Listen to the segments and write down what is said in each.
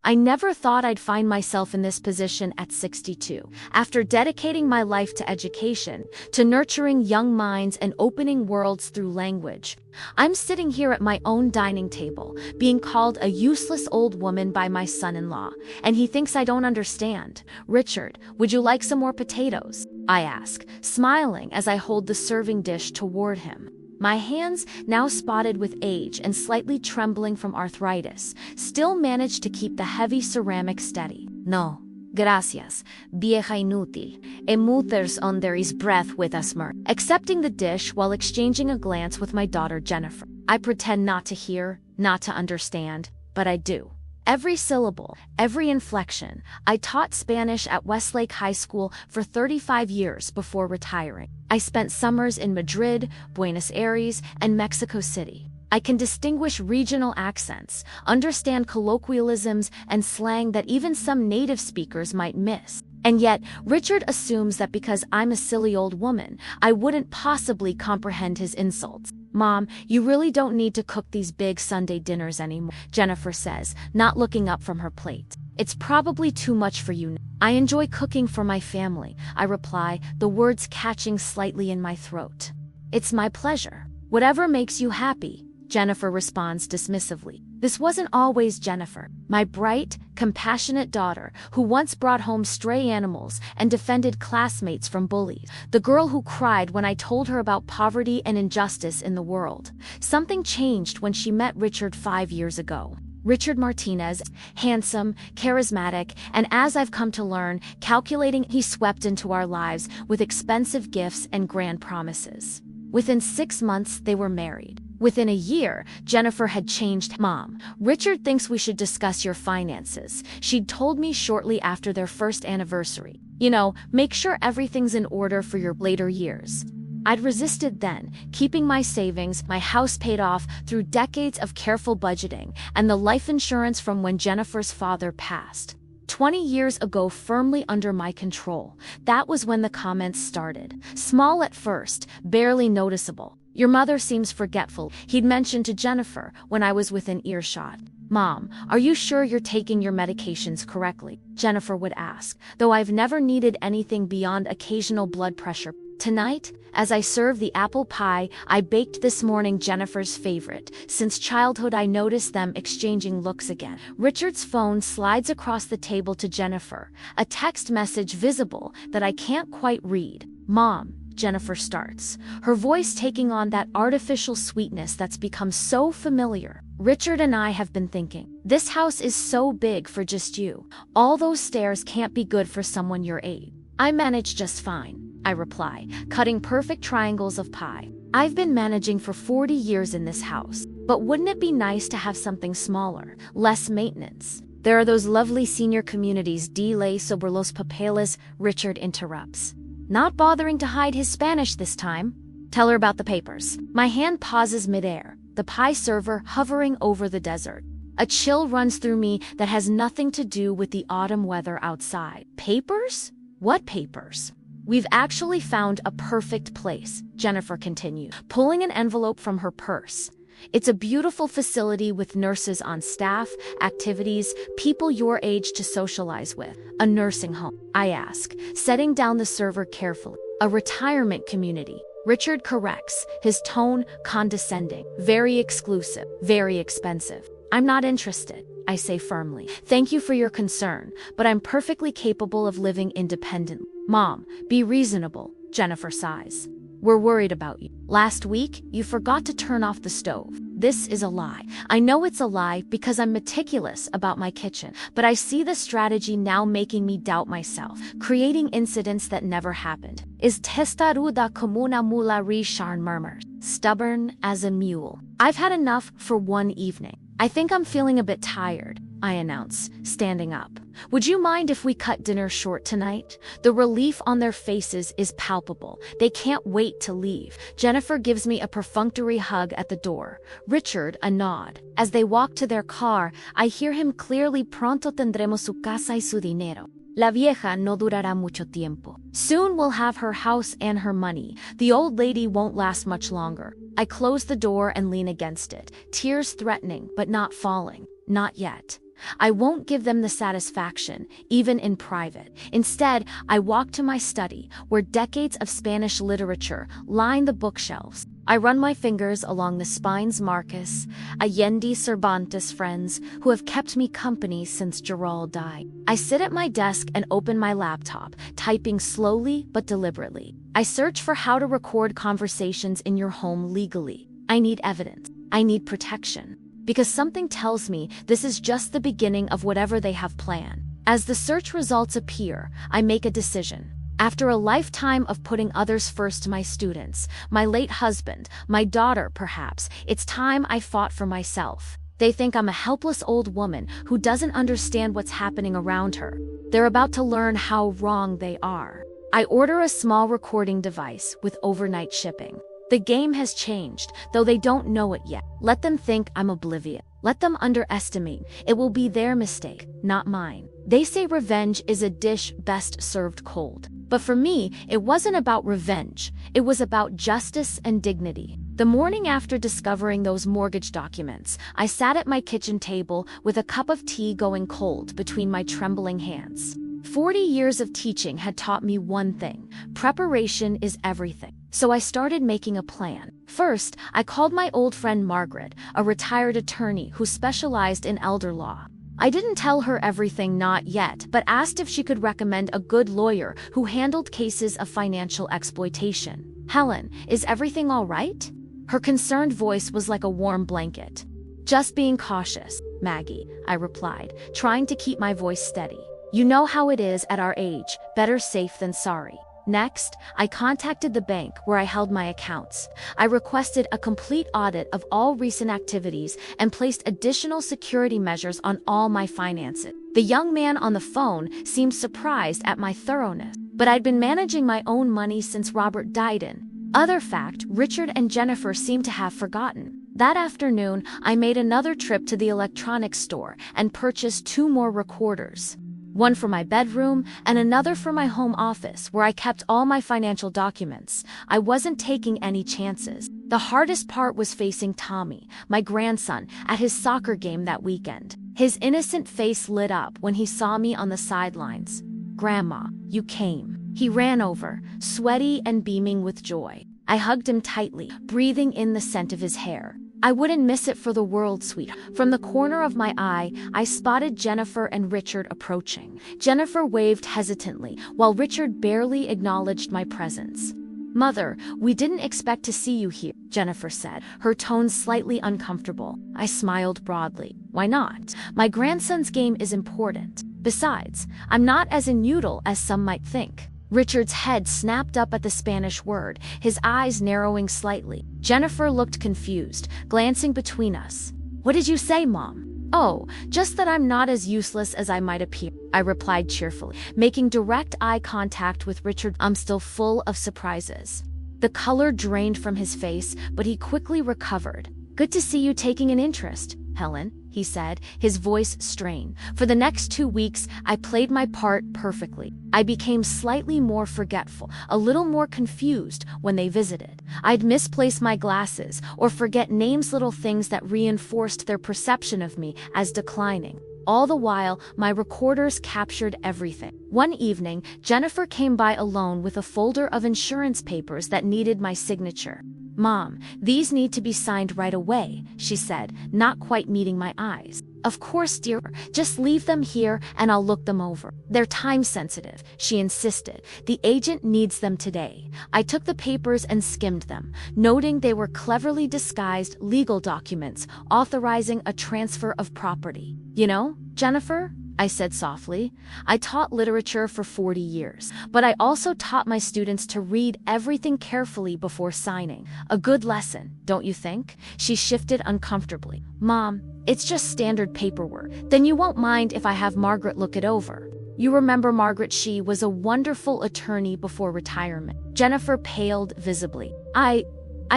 I never thought I'd find myself in this position at 62. After dedicating my life to education, to nurturing young minds and opening worlds through language, I'm sitting here at my own dining table, being called a useless old woman by my son-in-law, and he thinks I don't understand. Richard, would you like some more potatoes? I ask, smiling as I hold the serving dish toward him. My hands, now spotted with age and slightly trembling from arthritis, still manage to keep the heavy ceramic steady. No, gracias, vieja inútil. Emuthers on there is breath with us, accepting the dish while exchanging a glance with my daughter Jennifer. I pretend not to hear, not to understand, but I do. Every syllable, every inflection. I taught Spanish at Westlake High School for 35 years before retiring. I spent summers in Madrid, Buenos Aires, and Mexico City. I can distinguish regional accents, understand colloquialisms and slang that even some native speakers might miss. And yet, Richard assumes that because I'm a silly old woman, I wouldn't possibly comprehend his insults. Mom, you really don't need to cook these big Sunday dinners anymore, Jennifer says, not looking up from her plate. It's probably too much for you. I enjoy cooking for my family, I reply, the words catching slightly in my throat. It's my pleasure. Whatever makes you happy, Jennifer responds dismissively. This wasn't always Jennifer, my bright, compassionate daughter who once brought home stray animals and defended classmates from bullies. The girl who cried when I told her about poverty and injustice in the world. Something changed when she met Richard 5 years ago. Richard Martinez, handsome, charismatic, and as I've come to learn, calculating, he swept into our lives with expensive gifts and grand promises. Within 6 months, they were married. Within a year, Jennifer had changed. Mom, Richard thinks we should discuss your finances, she'd told me shortly after their first anniversary. You know, make sure everything's in order for your later years. I'd resisted then, keeping my savings, my house paid off through decades of careful budgeting, and the life insurance from when Jennifer's father passed. 20 years ago, firmly under my control. That was when the comments started. Small at first, barely noticeable. Your mother seems forgetful, he'd mentioned to Jennifer when I was within earshot. Mom, are you sure you're taking your medications correctly? Jennifer would ask, though I've never needed anything beyond occasional blood pressure. Tonight, as I serve the apple pie I baked this morning, Jennifer's favorite, since childhood, I noticed them exchanging looks again. Richard's phone slides across the table to Jennifer, a text message visible that I can't quite read. Mom, Jennifer starts, her voice taking on that artificial sweetness that's become so familiar. Richard and I have been thinking, this house is so big for just you. All those stairs can't be good for someone your age. I manage just fine, I reply, cutting perfect triangles of pie. I've been managing for 40 years in this house, but wouldn't it be nice to have something smaller, less maintenance? There are those lovely senior communities de ley sobre los papeles, Richard interrupts. Not bothering to hide his Spanish this time. Tell her about the papers. My hand pauses midair, the pie server hovering over the desert. A chill runs through me that has nothing to do with the autumn weather outside. Papers? What papers? We've actually found a perfect place, Jennifer continued, pulling an envelope from her purse. It's a beautiful facility with nurses on staff, activities, people your age to socialize with. A nursing home, I ask, setting down the server carefully. A retirement community. Richard corrects, his tone condescending. Very exclusive, very expensive. I'm not interested, I say firmly. Thank you for your concern, but I'm perfectly capable of living independently. Mom, be reasonable, Jennifer sighs. We're worried about you. Last week, you forgot to turn off the stove. This is a lie. I know it's a lie because I'm meticulous about my kitchen, but I see the strategy now making me doubt myself, creating incidents that never happened. Is testaruda como una mula, Richard murmurs, stubborn as a mule. I've had enough for one evening. I think I'm feeling a bit tired, I announce, standing up. Would you mind if we cut dinner short tonight? The relief on their faces is palpable. They can't wait to leave. Jennifer gives me a perfunctory hug at the door. Richard, a nod. As they walk to their car, I hear him clearly, pronto tendremos su casa y su dinero. La vieja no durará mucho tiempo. Soon we'll have her house and her money. The old lady won't last much longer. I close the door and lean against it, tears threatening but not falling. Not yet. I won't give them the satisfaction, even in private. Instead, I walk to my study, where decades of Spanish literature line the bookshelves. I run my fingers along the spines Marcos, Allende Cervantes friends who have kept me company since Gerald died. I sit at my desk and open my laptop, typing slowly but deliberately. I search for how to record conversations in your home legally. I need evidence. I need protection. Because something tells me this is just the beginning of whatever they have planned. As the search results appear, I make a decision. After a lifetime of putting others first, my students, my late husband, my daughter perhaps, it's time I fought for myself. They think I'm a helpless old woman who doesn't understand what's happening around her. They're about to learn how wrong they are. I order a small recording device with overnight shipping. The game has changed, though they don't know it yet. Let them think I'm oblivious. Let them underestimate. It will be their mistake, not mine. They say revenge is a dish best served cold. But for me, it wasn't about revenge. It was about justice and dignity. The morning after discovering those mortgage documents, I sat at my kitchen table with a cup of tea going cold between my trembling hands. 40 years of teaching had taught me one thing: preparation is everything. So I started making a plan. First, I called my old friend Margaret, a retired attorney who specialized in elder law. I didn't tell her everything, not yet, but asked if she could recommend a good lawyer who handled cases of financial exploitation. "Helen, is everything all right?" Her concerned voice was like a warm blanket. "Just being cautious, Maggie," I replied, trying to keep my voice steady. "You know how it is at our age, better safe than sorry." Next, I contacted the bank where I held my accounts. I requested a complete audit of all recent activities and placed additional security measures on all my finances. The young man on the phone seemed surprised at my thoroughness, but I'd been managing my own money since Robert died. Other fact, Richard and Jennifer seemed to have forgotten. That afternoon, I made another trip to the electronics store and purchased 2 more recorders. One for my bedroom and another for my home office where I kept all my financial documents. I wasn't taking any chances. The hardest part was facing Tommy, my grandson, at his soccer game that weekend. His innocent face lit up when he saw me on the sidelines. "Grandma, you came." He ran over, sweaty and beaming with joy. I hugged him tightly, breathing in the scent of his hair. "I wouldn't miss it for the world, sweet." From the corner of my eye, I spotted Jennifer and Richard approaching. Jennifer waved hesitantly, while Richard barely acknowledged my presence. "Mother, we didn't expect to see you here," Jennifer said, her tone slightly uncomfortable. I smiled broadly. "Why not? My grandson's game is important. Besides, I'm not as inutile as some might think." Richard's head snapped up at the Spanish word, his eyes narrowing slightly. Jennifer looked confused, glancing between us. "What did you say, Mom?" "Oh, just that I'm not as useless as I might appear," I replied cheerfully, making direct eye contact with Richard. "I'm still full of surprises." The color drained from his face, but he quickly recovered. "Good to see you taking an interest, Helen," he said, his voice strained. For the next 2 weeks, I played my part perfectly. I became slightly more forgetful, a little more confused when they visited. I'd misplace my glasses or forget names, little things that reinforced their perception of me as declining. All the while, my recorders captured everything. One evening, Jennifer came by alone with a folder of insurance papers that needed my signature. "Mom, these need to be signed right away," she said, not quite meeting my eyes. "Of course, dear. Just leave them here and I'll look them over." "They're time sensitive," she insisted. "The agent needs them today." I took the papers and skimmed them, noting they were cleverly disguised legal documents authorizing a transfer of property. "You know, Jennifer," I said softly, "I taught literature for 40 years, but I also taught my students to read everything carefully before signing. A good lesson, don't you think?" She shifted uncomfortably. "Mom, it's just standard paperwork. Then you won't mind if I have Margaret look it over." "You remember Margaret? She was a wonderful attorney before retirement." Jennifer paled visibly. I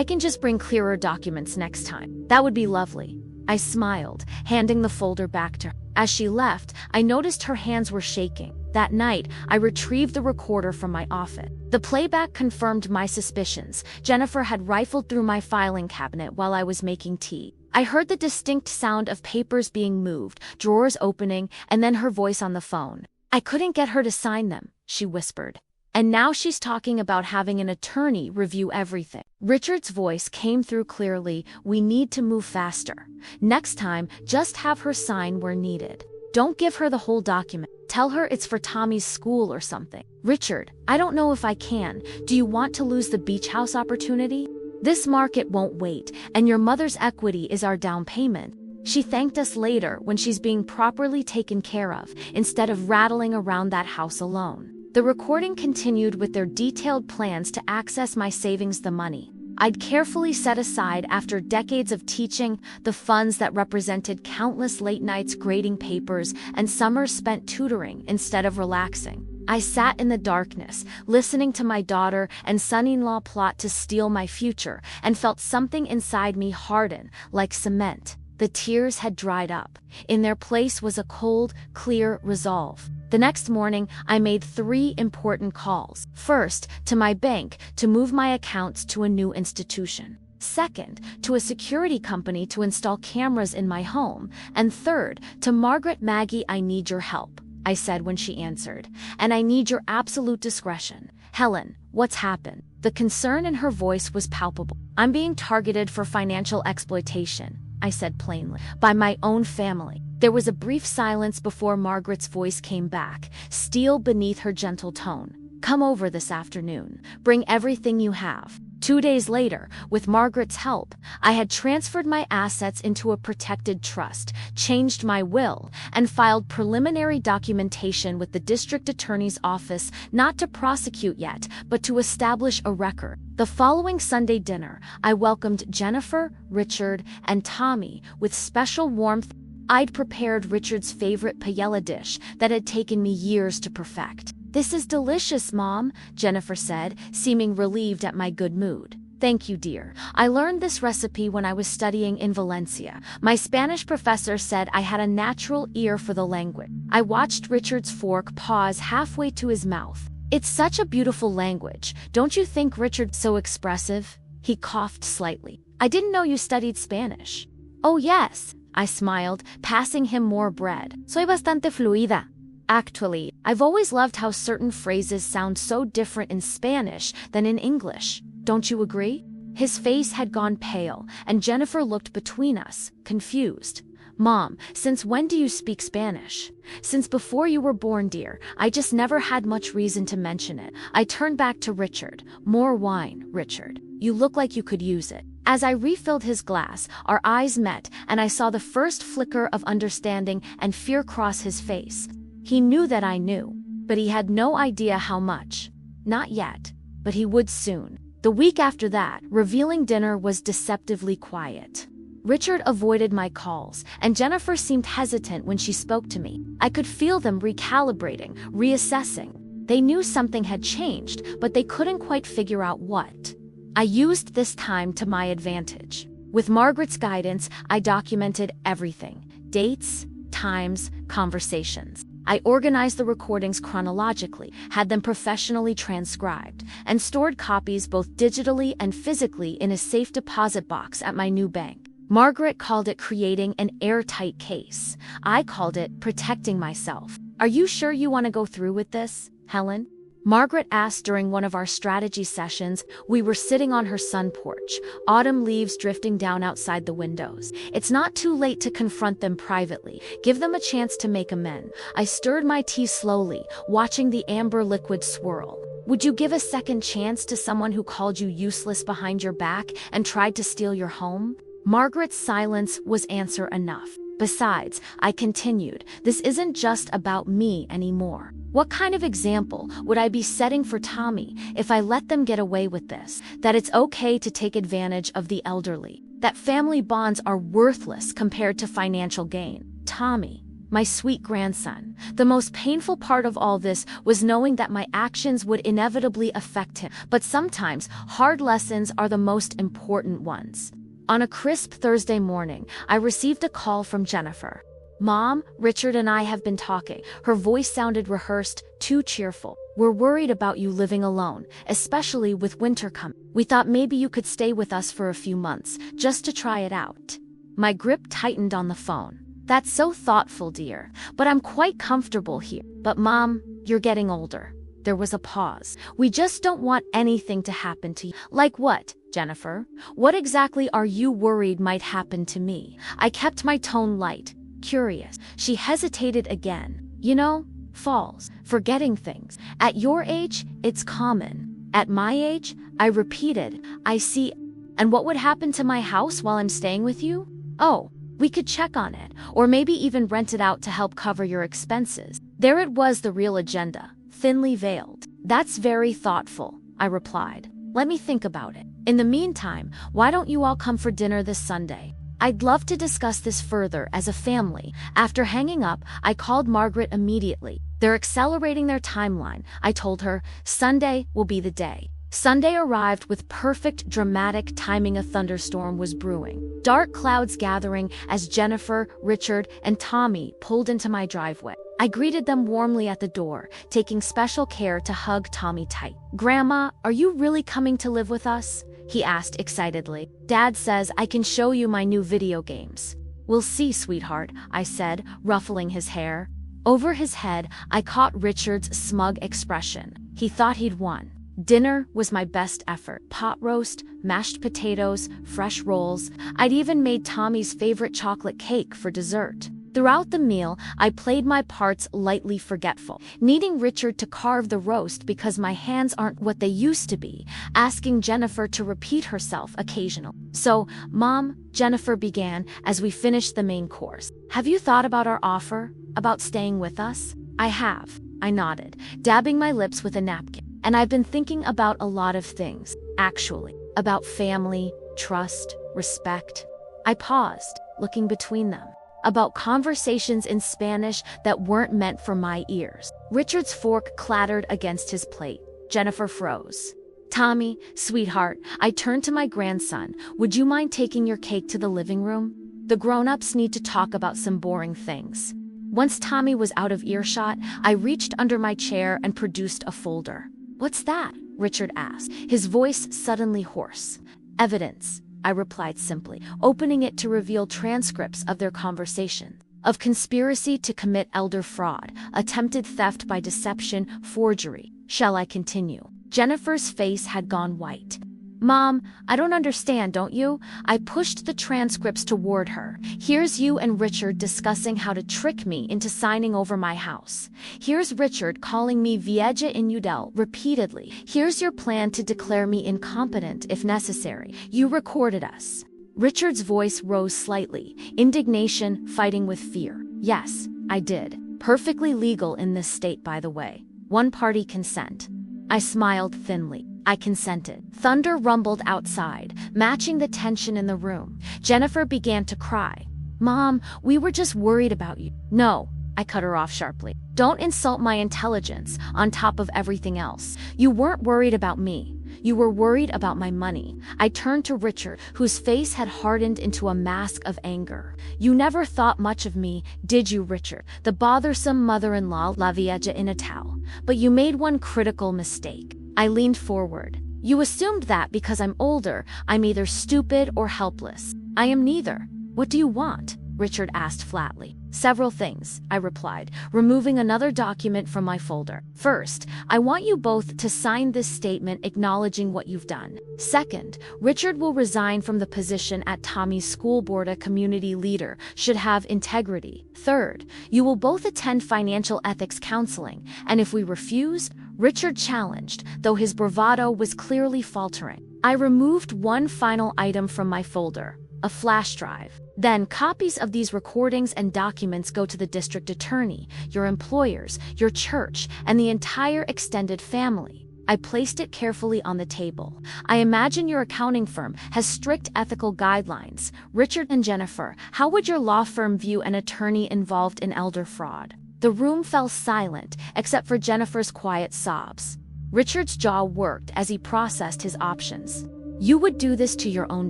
can just bring clearer documents next time." "That would be lovely." I smiled, handing the folder back to her. As she left, I noticed her hands were shaking. That night, I retrieved the recorder from my office. The playback confirmed my suspicions. Jennifer had rifled through my filing cabinet while I was making tea. I heard the distinct sound of papers being moved, drawers opening, and then her voice on the phone. I couldn't get her to sign them, she whispered. And now she's talking about having an attorney review everything. Richard's voice came through clearly. We need to move faster. Next time, just have her sign where needed. Don't give her the whole document. Tell her it's for Tommy's school or something. Richard, I don't know if I can. Do you want to lose the beach house opportunity? This market won't wait, and your mother's equity is our down payment. She thanked us later when she's being properly taken care of, instead of rattling around that house alone. The recording continued with their detailed plans to access my savings, the money I'd carefully set aside after decades of teaching, the funds that represented countless late nights grading papers and summers spent tutoring instead of relaxing. I sat in the darkness, listening to my daughter and son-in-law plot to steal my future, and felt something inside me harden, like cement. The tears had dried up. In their place was a cold, clear resolve. The next morning, I made 3 important calls. First, to my bank to move my accounts to a new institution. Second, to a security company to install cameras in my home. And third, to Margaret. Maggie, I need your help, I said when she answered. And I need your absolute discretion. Helen, what's happened? The concern in her voice was palpable. I'm being targeted for financial exploitation, I said plainly, by my own family. There was a brief silence before Margaret's voice came back, steel beneath her gentle tone. Come over this afternoon. Bring everything you have. 2 days later, with Margaret's help, I had transferred my assets into a protected trust, changed my will, and filed preliminary documentation with the district attorney's office, not to prosecute yet, but to establish a record. The following Sunday dinner, I welcomed Jennifer, Richard, and Tommy with special warmth. I'd prepared Richard's favorite paella dish that had taken me years to perfect. This is delicious, Mom, Jennifer said, seeming relieved at my good mood. Thank you, dear. I learned this recipe when I was studying in Valencia. My Spanish professor said I had a natural ear for the language. I watched Richard's fork pause halfway to his mouth. It's such a beautiful language. Don't you think, Richard? So expressive? He coughed slightly. I didn't know you studied Spanish. Oh, yes, I smiled, passing him more bread. Soy bastante fluida. Actually, I've always loved how certain phrases sound so different in Spanish than in English. Don't you agree? His face had gone pale, and Jennifer looked between us, confused. Mom, since when do you speak Spanish? Since before you were born, dear. I just never had much reason to mention it. I turned back to Richard. More wine, Richard. You look like you could use it. As I refilled his glass, our eyes met, and I saw the first flicker of understanding and fear cross his face. He knew that I knew, but he had no idea how much. Not yet, but he would soon. The week after that, revealing dinner was deceptively quiet. Richard avoided my calls, and Jennifer seemed hesitant when she spoke to me. I could feel them recalibrating, reassessing. They knew something had changed, but they couldn't quite figure out what. I used this time to my advantage. With Margaret's guidance, I documented everything: dates, times, conversations. I organized the recordings chronologically, had them professionally transcribed, and stored copies both digitally and physically in a safe deposit box at my new bank. Margaret called it creating an airtight case. I called it protecting myself. Are you sure you want to go through with this, Helen? Margaret asked during one of our strategy sessions. We were sitting on her sun porch, autumn leaves drifting down outside the windows. It's not too late to confront them privately, give them a chance to make amends. I stirred my tea slowly, watching the amber liquid swirl. Would you give a second chance to someone who called you useless behind your back and tried to steal your home? Margaret's silence was answer enough. Besides, I continued, this isn't just about me anymore. What kind of example would I be setting for Tommy if I let them get away with this? That it's okay to take advantage of the elderly. That family bonds are worthless compared to financial gain. Tommy, my sweet grandson. The most painful part of all this was knowing that my actions would inevitably affect him. But sometimes, hard lessons are the most important ones. On a crisp Thursday morning, I received a call from Jennifer. Mom, Richard and I have been talking. Her voice sounded rehearsed, too cheerful. We're worried about you living alone, especially with winter coming. We thought maybe you could stay with us for a few months, just to try it out. My grip tightened on the phone. That's so thoughtful, dear, but I'm quite comfortable here. But Mom, you're getting older. There was a pause. We just don't want anything to happen to you. Like what, Jennifer? What exactly are you worried might happen to me? I kept my tone light, curious. She hesitated again. You know, falls, forgetting things. At your age, it's common. At my age, I repeated, I see. And what would happen to my house while I'm staying with you? Oh, we could check on it, or maybe even rent it out to help cover your expenses. There it was, the real agenda, thinly veiled. That's very thoughtful, I replied. Let me think about it. In the meantime, why don't you all come for dinner this Sunday? I'd love to discuss this further as a family. After hanging up, I called Margaret immediately. They're accelerating their timeline. I told her, Sunday will be the day. Sunday arrived with perfect dramatic timing. A thunderstorm was brewing. Dark clouds gathering as Jennifer, Richard, and Tommy pulled into my driveway. I greeted them warmly at the door, taking special care to hug Tommy tight. Grandma, are you really coming to live with us? He asked excitedly. Dad says I can show you my new video games. We'll see, sweetheart, I said, ruffling his hair. Over his head, I caught Richard's smug expression. He thought he'd won. Dinner was my best effort. Pot roast, mashed potatoes, fresh rolls. I'd even made Tommy's favorite chocolate cake for dessert. Throughout the meal, I played my parts lightly forgetful, needing Richard to carve the roast because my hands aren't what they used to be, asking Jennifer to repeat herself occasionally. So, Mom, Jennifer began as we finished the main course. Have you thought about our offer? About staying with us? I have, I nodded, dabbing my lips with a napkin. And I've been thinking about a lot of things, actually. About family, trust, respect. I paused, looking between them. About conversations in Spanish that weren't meant for my ears. Richard's fork clattered against his plate. Jennifer froze. Tommy, sweetheart, I turned to my grandson. Would you mind taking your cake to the living room? The grown-ups need to talk about some boring things. Once Tommy was out of earshot, I reached under my chair and produced a folder. What's that? Richard asked, his voice suddenly hoarse. Evidence, I replied simply, opening it to reveal transcripts of their conversation. Of conspiracy to commit elder fraud, attempted theft by deception, forgery. Shall I continue? Jennifer's face had gone white. Mom, I don't understand, don't you? I pushed the transcripts toward her. Here's you and Richard discussing how to trick me into signing over my house. Here's Richard calling me vieja inudel repeatedly. Here's your plan to declare me incompetent if necessary. You recorded us. Richard's voice rose slightly, indignation fighting with fear. Yes, I did. Perfectly legal in this state, by the way. One-party consent. I smiled thinly. I consented. Thunder rumbled outside, matching the tension in the room. Jennifer began to cry. Mom, we were just worried about you. No, I cut her off sharply. Don't insult my intelligence on top of everything else. You weren't worried about me. You were worried about my money. I turned to Richard, whose face had hardened into a mask of anger. You never thought much of me, did you, Richard? The bothersome mother-in-law, la vieja inútil. But you made one critical mistake. I leaned forward. You assumed that because I'm older, I'm either stupid or helpless. I am neither. What do you want? Richard asked flatly. Several things, I replied, removing another document from my folder. First, I want you both to sign this statement acknowledging what you've done. Second, Richard will resign from the position at Tommy's school board. A community leader should have integrity. Third, you will both attend financial ethics counseling, and if we refuse, Richard challenged, though his bravado was clearly faltering. I removed one final item from my folder, a flash drive. Then copies of these recordings and documents go to the district attorney, your employers, your church, and the entire extended family. I placed it carefully on the table. I imagine your accounting firm has strict ethical guidelines. Richard and Jennifer, how would your law firm view an attorney involved in elder fraud? The room fell silent, except for Jennifer's quiet sobs. Richard's jaw worked as he processed his options. You would do this to your own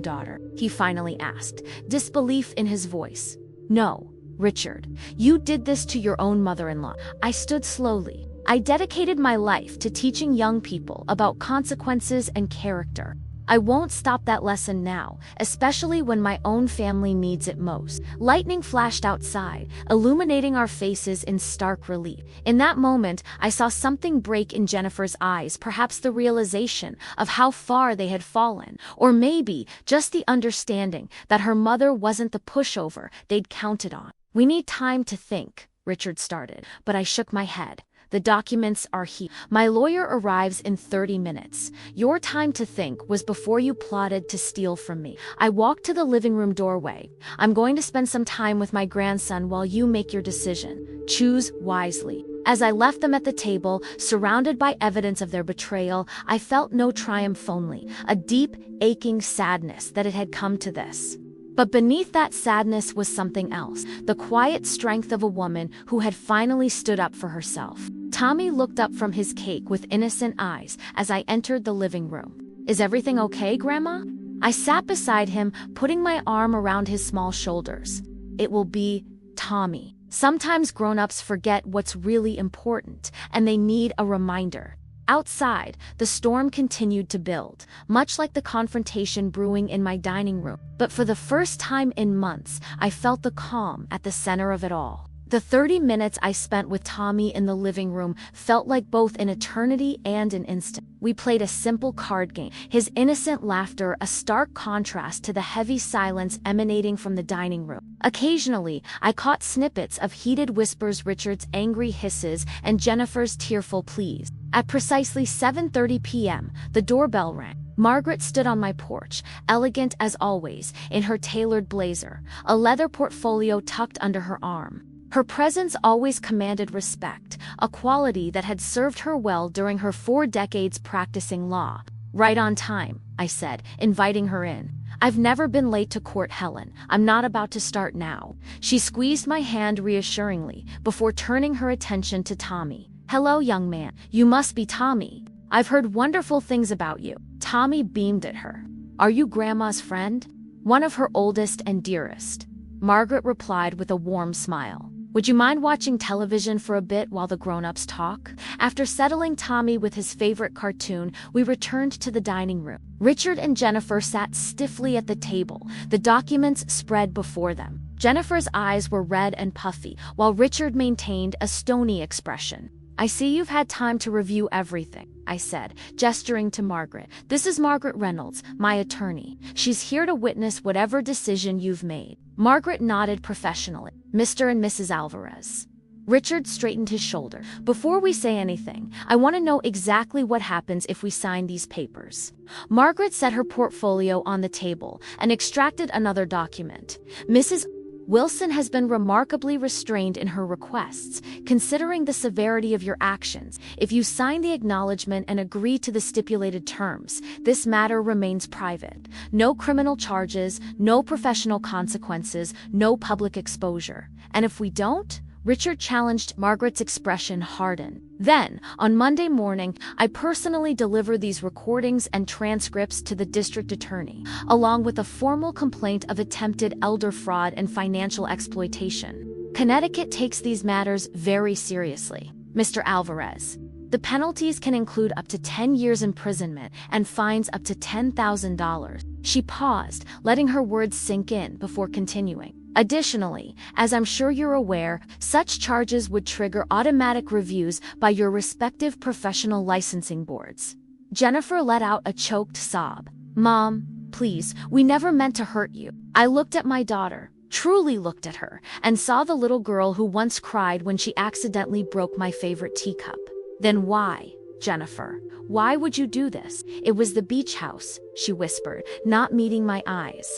daughter? He finally asked, disbelief in his voice. No, Richard, you did this to your own mother-in-law. I stood slowly. I dedicated my life to teaching young people about consequences and character. I won't stop that lesson now, especially when my own family needs it most. Lightning flashed outside, illuminating our faces in stark relief. In that moment, I saw something break in Jennifer's eyes, perhaps the realization of how far they had fallen, or maybe just the understanding that her mother wasn't the pushover they'd counted on. "We need time to think," Richard started, but I shook my head. "The documents are here. My lawyer arrives in 30 minutes. Your time to think was before you plotted to steal from me." I walked to the living room doorway. "I'm going to spend some time with my grandson while you make your decision. Choose wisely." As I left them at the table, surrounded by evidence of their betrayal, I felt no triumph, only a deep, aching sadness that it had come to this. But beneath that sadness was something else, the quiet strength of a woman who had finally stood up for herself. Tommy looked up from his cake with innocent eyes as I entered the living room. "Is everything okay, Grandma?" I sat beside him, putting my arm around his small shoulders. "It will be, Tommy. Sometimes grown-ups forget what's really important, and they need a reminder." Outside, the storm continued to build, much like the confrontation brewing in my dining room. But for the first time in months, I felt the calm at the center of it all. The 30 minutes I spent with Tommy in the living room felt like both an eternity and an instant. We played a simple card game, his innocent laughter a stark contrast to the heavy silence emanating from the dining room. Occasionally, I caught snippets of heated whispers, Richard's angry hisses, and Jennifer's tearful pleas. At precisely 7:30 p.m., the doorbell rang. Margaret stood on my porch, elegant as always, in her tailored blazer, a leather portfolio tucked under her arm. Her presence always commanded respect, a quality that had served her well during her 4 decades practicing law. "Right on time," I said, inviting her in. "I've never been late to court, Helen. I'm not about to start now." She squeezed my hand reassuringly before turning her attention to Tommy. "Hello, young man. You must be Tommy. I've heard wonderful things about you." Tommy beamed at her. "Are you Grandma's friend?" "One of her oldest and dearest," Margaret replied with a warm smile. "Would you mind watching television for a bit while the grown-ups talk?" After settling Tommy with his favorite cartoon, we returned to the dining room. Richard and Jennifer sat stiffly at the table, the documents spread before them. Jennifer's eyes were red and puffy, while Richard maintained a stony expression. "I see you've had time to review everything," I said, gesturing to Margaret. "This is Margaret Reynolds, my attorney. She's here to witness whatever decision you've made." Margaret nodded professionally. "Mr. and Mrs. Alvarez." Richard straightened his shoulder. "Before we say anything, I want to know exactly what happens if we sign these papers." Margaret set her portfolio on the table and extracted another document. "Mrs. Wilson has been remarkably restrained in her requests, considering the severity of your actions. If you sign the acknowledgement and agree to the stipulated terms, this matter remains private. No criminal charges, no professional consequences, no public exposure. And if we don't?" Richard challenged. Margaret's expression hardened. "Then, on Monday morning, I personally deliver these recordings and transcripts to the district attorney, along with a formal complaint of attempted elder fraud and financial exploitation. Connecticut takes these matters very seriously, Mr. Alvarez. The penalties can include up to 10 years imprisonment and fines up to $10,000. She paused, letting her words sink in before continuing. "Additionally, as I'm sure you're aware, such charges would trigger automatic reviews by your respective professional licensing boards." Jennifer let out a choked sob. "Mom, please, we never meant to hurt you." I looked at my daughter, truly looked at her, and saw the little girl who once cried when she accidentally broke my favorite teacup. "Then why, Jennifer? Why would you do this?" "It was the beach house," she whispered, not meeting my eyes.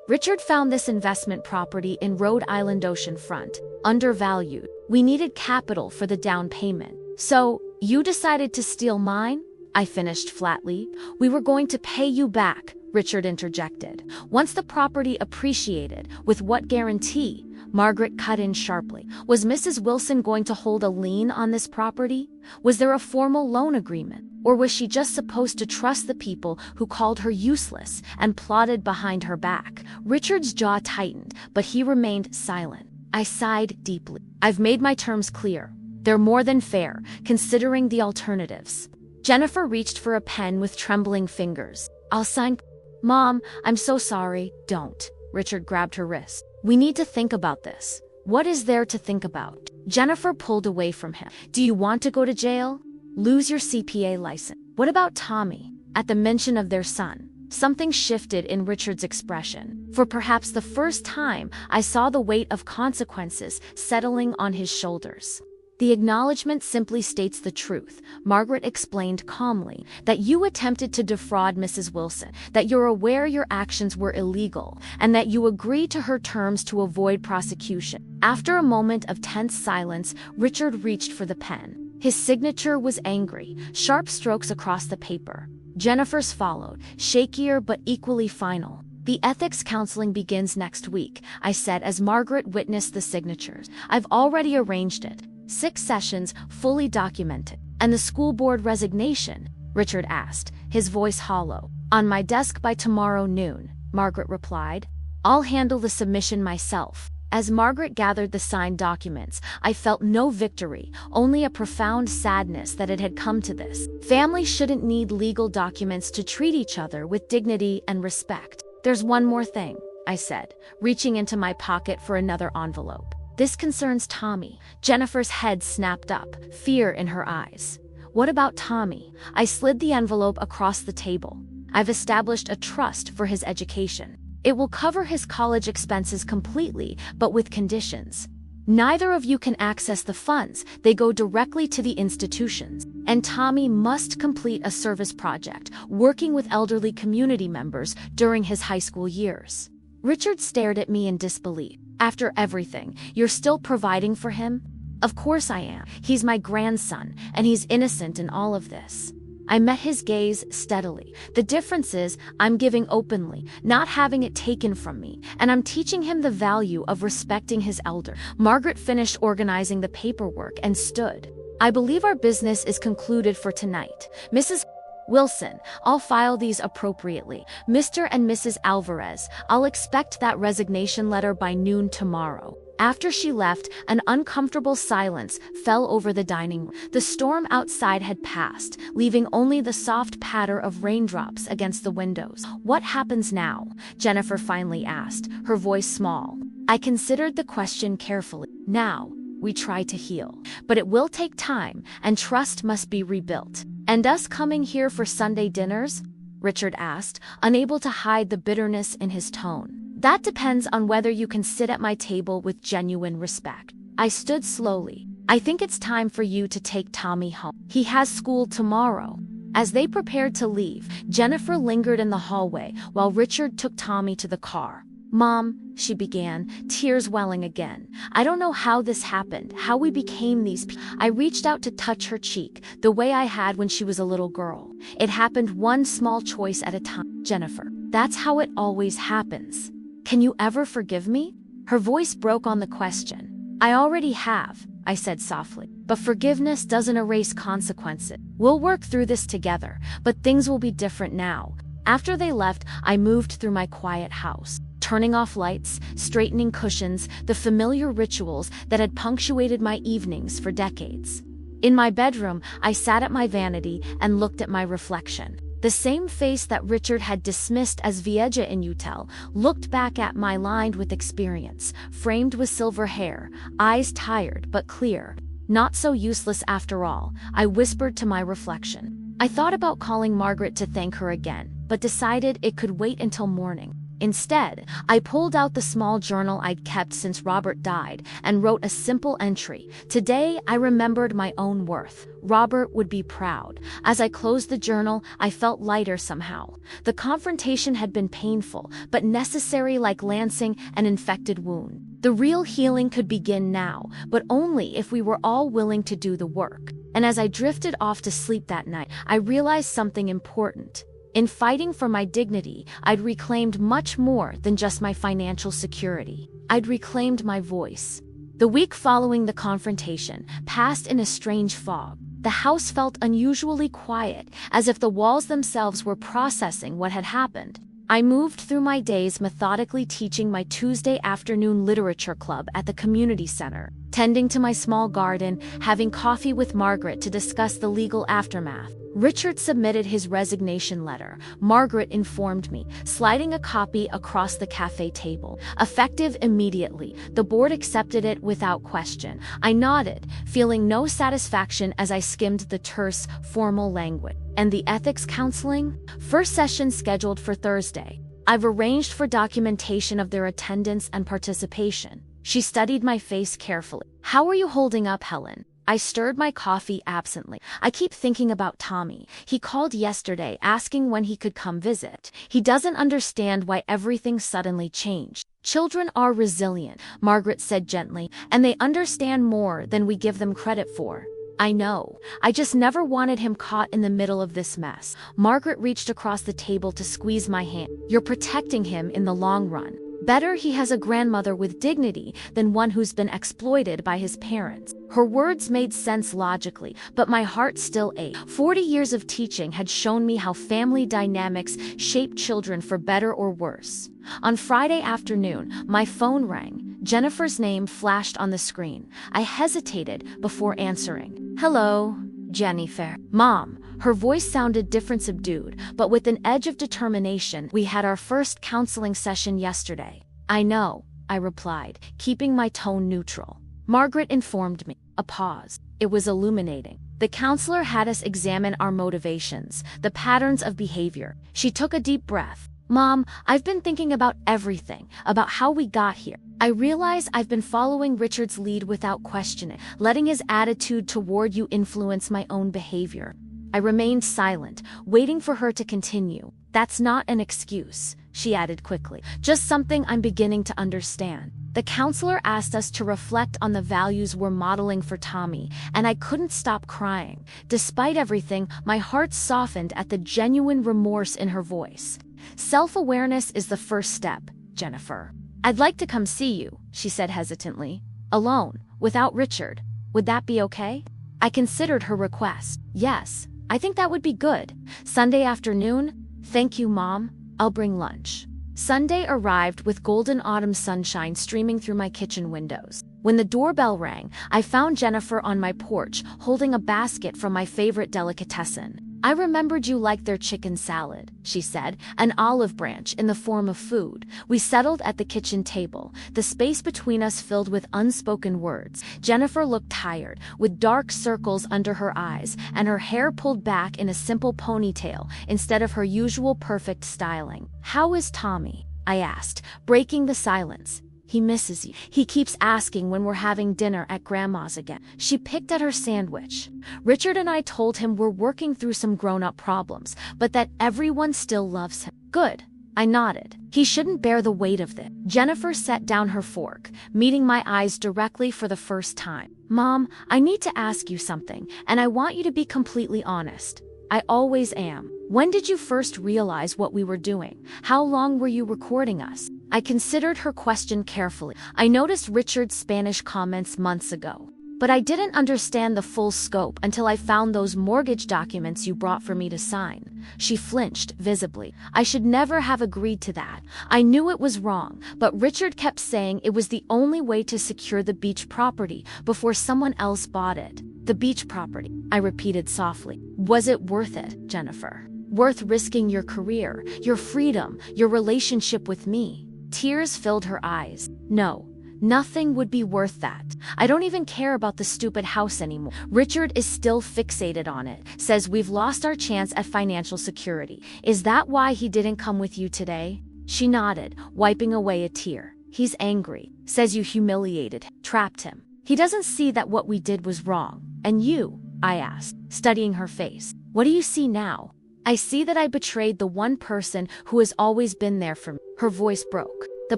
"Richard found this investment property in Rhode Island oceanfront, undervalued. We needed capital for the down payment. So, you decided to steal mine?" I finished flatly. "We were going to pay you back," Richard interjected. "Once the property appreciated, with what guarantee?" Margaret cut in sharply. "Was Mrs. Wilson going to hold a lien on this property? Was there a formal loan agreement? Or was she just supposed to trust the people who called her useless and plotted behind her back?" Richard's jaw tightened, but he remained silent. I sighed deeply. "I've made my terms clear. They're more than fair, considering the alternatives." Jennifer reached for a pen with trembling fingers. I'll sign. Mom, I'm so sorry. Don't. Richard grabbed her wrist. We need to think about this. What is there to think about? Jennifer pulled away from him. Do you want to go to jail? Lose your CPA license? What about Tommy? At the mention of their son, something shifted in Richard's expression. For perhaps the first time, I saw the weight of consequences settling on his shoulders. The acknowledgement simply states the truth, Margaret explained calmly, that you attempted to defraud Mrs. Wilson, that you're aware your actions were illegal, and that you agreed to her terms to avoid prosecution. After a moment of tense silence, Richard reached for the pen. His signature was angry, sharp strokes across the paper. Jennifer's followed, shakier but equally final. The ethics counseling begins next week, I said as Margaret witnessed the signatures. I've already arranged it. 6 sessions, fully documented. And the school board resignation? Richard asked, his voice hollow. On my desk by tomorrow noon, Margaret replied. I'll handle the submission myself. As Margaret gathered the signed documents, I felt no victory, only a profound sadness that it had come to this. Families shouldn't need legal documents to treat each other with dignity and respect. There's one more thing, I said, reaching into my pocket for another envelope. This concerns Tommy. Jennifer's head snapped up, fear in her eyes. What about Tommy? I slid the envelope across the table. I've established a trust for his education. It will cover his college expenses completely, but with conditions. Neither of you can access the funds. They go directly to the institutions. And Tommy must complete a service project, working with elderly community members during his high school years. Richard stared at me in disbelief. After everything, you're still providing for him? Of course I am. He's my grandson, and he's innocent in all of this. I met his gaze steadily. The difference is, I'm giving openly, not having it taken from me, and I'm teaching him the value of respecting his elder. Margaret finished organizing the paperwork and stood. I believe our business is concluded for tonight. Mrs. Wilson, I'll file these appropriately. Mr. and Mrs. Alvarez, I'll expect that resignation letter by noon tomorrow. After she left, an uncomfortable silence fell over the dining room. The storm outside had passed, leaving only the soft patter of raindrops against the windows. What happens now? Jennifer finally asked, her voice small. I considered the question carefully. Now, we try to heal. But it will take time, and trust must be rebuilt. And us coming here for Sunday dinners? Richard asked, unable to hide the bitterness in his tone. That depends on whether you can sit at my table with genuine respect. I stood slowly. I think it's time for you to take Tommy home. He has school tomorrow. As they prepared to leave, Jennifer lingered in the hallway while Richard took Tommy to the car. Mom, she began, tears welling again. I don't know how this happened, how we became these people. I reached out to touch her cheek, the way I had when she was a little girl. It happened one small choice at a time. Jennifer, that's how it always happens. Can you ever forgive me? Her voice broke on the question. I already have, I said softly. But forgiveness doesn't erase consequences. We'll work through this together, but things will be different now. After they left, I moved through my quiet house. Turning off lights, straightening cushions, the familiar rituals that had punctuated my evenings for decades. In my bedroom, I sat at my vanity and looked at my reflection. The same face that Richard had dismissed as vieja inutil looked back at my lined with experience, framed with silver hair, eyes tired but clear. Not so useless after all, I whispered to my reflection. I thought about calling Margaret to thank her again, but decided it could wait until morning. Instead, I pulled out the small journal I'd kept since Robert died and wrote a simple entry. Today, I remembered my own worth. Robert would be proud. As I closed the journal, I felt lighter somehow. The confrontation had been painful, but necessary, like lancing an infected wound. The real healing could begin now, but only if we were all willing to do the work. And as I drifted off to sleep that night, I realized something important. In fighting for my dignity, I'd reclaimed much more than just my financial security. I'd reclaimed my voice. The week following the confrontation passed in a strange fog. The house felt unusually quiet, as if the walls themselves were processing what had happened. I moved through my days methodically, teaching my Tuesday afternoon literature club at the community center, tending to my small garden, having coffee with Margaret to discuss the legal aftermath. Richard submitted his resignation letter, Margaret informed me, sliding a copy across the cafe table. Effective immediately, the board accepted it without question. I nodded, feeling no satisfaction as I skimmed the terse, formal language. And the ethics counseling? First session scheduled for Thursday. I've arranged for documentation of their attendance and participation. She studied my face carefully. How are you holding up, Helen? I stirred my coffee absently. I keep thinking about Tommy. He called yesterday asking when he could come visit. He doesn't understand why everything suddenly changed. Children are resilient, Margaret said gently, and they understand more than we give them credit for. I know. I just never wanted him caught in the middle of this mess. Margaret reached across the table to squeeze my hand. You're protecting him in the long run. Better he has a grandmother with dignity than one who's been exploited by his parents. Her words made sense logically, but my heart still ached. 40 years of teaching had shown me how family dynamics shape children for better or worse. On Friday afternoon, my phone rang. Jennifer's name flashed on the screen. I hesitated before answering. Hello, Jennifer. Mom. Her voice sounded different, subdued, but with an edge of determination. We had our first counseling session yesterday. I know, I replied, keeping my tone neutral. Margaret informed me. A pause. It was illuminating. The counselor had us examine our motivations, the patterns of behavior. She took a deep breath. Mom, I've been thinking about everything, about how we got here. I realize I've been following Richard's lead without questioning, letting his attitude toward you influence my own behavior. I remained silent, waiting for her to continue. That's not an excuse, she added quickly, just something I'm beginning to understand. The counselor asked us to reflect on the values we're modeling for Tommy, and I couldn't stop crying. Despite everything, my heart softened at the genuine remorse in her voice. Self-awareness is the first step, Jennifer. I'd like to come see you, she said hesitantly. Alone, without Richard. Would that be okay? I considered her request. Yes, I think that would be good. Sunday afternoon? Thank you, Mom. I'll bring lunch. Sunday arrived with golden autumn sunshine streaming through my kitchen windows. When the doorbell rang, I found Jennifer on my porch, holding a basket from my favorite delicatessen. I remembered you liked their chicken salad, she said, an olive branch in the form of food. We settled at the kitchen table, the space between us filled with unspoken words. Jennifer looked tired, with dark circles under her eyes, and her hair pulled back in a simple ponytail instead of her usual perfect styling. How is Tommy? I asked, breaking the silence. He misses you. He keeps asking when we're having dinner at Grandma's again. She picked at her sandwich. Richard and I told him we're working through some grown-up problems, but that everyone still loves him. Good. I nodded. He shouldn't bear the weight of this. Jennifer set down her fork, meeting my eyes directly for the first time. Mom, I need to ask you something, and I want you to be completely honest. I always am. When did you first realize what we were doing? How long were you recording us? I considered her question carefully. I noticed Richard's Spanish comments months ago, but I didn't understand the full scope until I found those mortgage documents you brought for me to sign. She flinched visibly. I should never have agreed to that. I knew it was wrong, but Richard kept saying it was the only way to secure the beach property before someone else bought it. The beach property, I repeated softly. Was it worth it, Jennifer? Worth risking your career, your freedom, your relationship with me? Tears filled her eyes. No, nothing would be worth that. I don't even care about the stupid house anymore. Richard is still fixated on it, says we've lost our chance at financial security. Is that why he didn't come with you today? She nodded, wiping away a tear. He's angry, says you humiliated him, trapped him. He doesn't see that what we did was wrong. And you? I asked, studying her face. What do you see now? I see that I betrayed the one person who has always been there for me. Her voice broke. The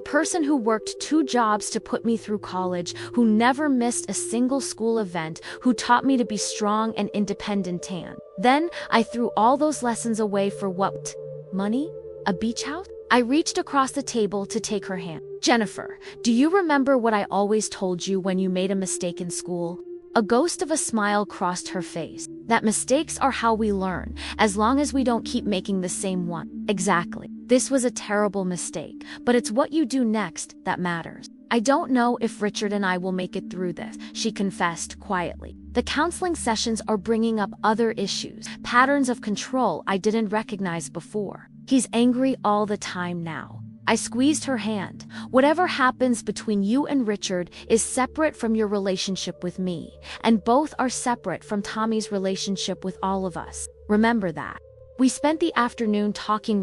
person who worked 2 jobs to put me through college, who never missed a single school event, who taught me to be strong and independent. Then I threw all those lessons away for what? Money? A beach house? I reached across the table to take her hand. Jennifer, do you remember what I always told you when you made a mistake in school? A ghost of a smile crossed her face. That mistakes are how we learn, as long as we don't keep making the same one. Exactly. This was a terrible mistake, but it's what you do next that matters. I don't know if Richard and I will make it through this, she confessed quietly. The counseling sessions are bringing up other issues, patterns of control I didn't recognize before. He's angry all the time now. I squeezed her hand. Whatever happens between you and Richard is separate from your relationship with me, and both are separate from Tommy's relationship with all of us. Remember that. We spent the afternoon talking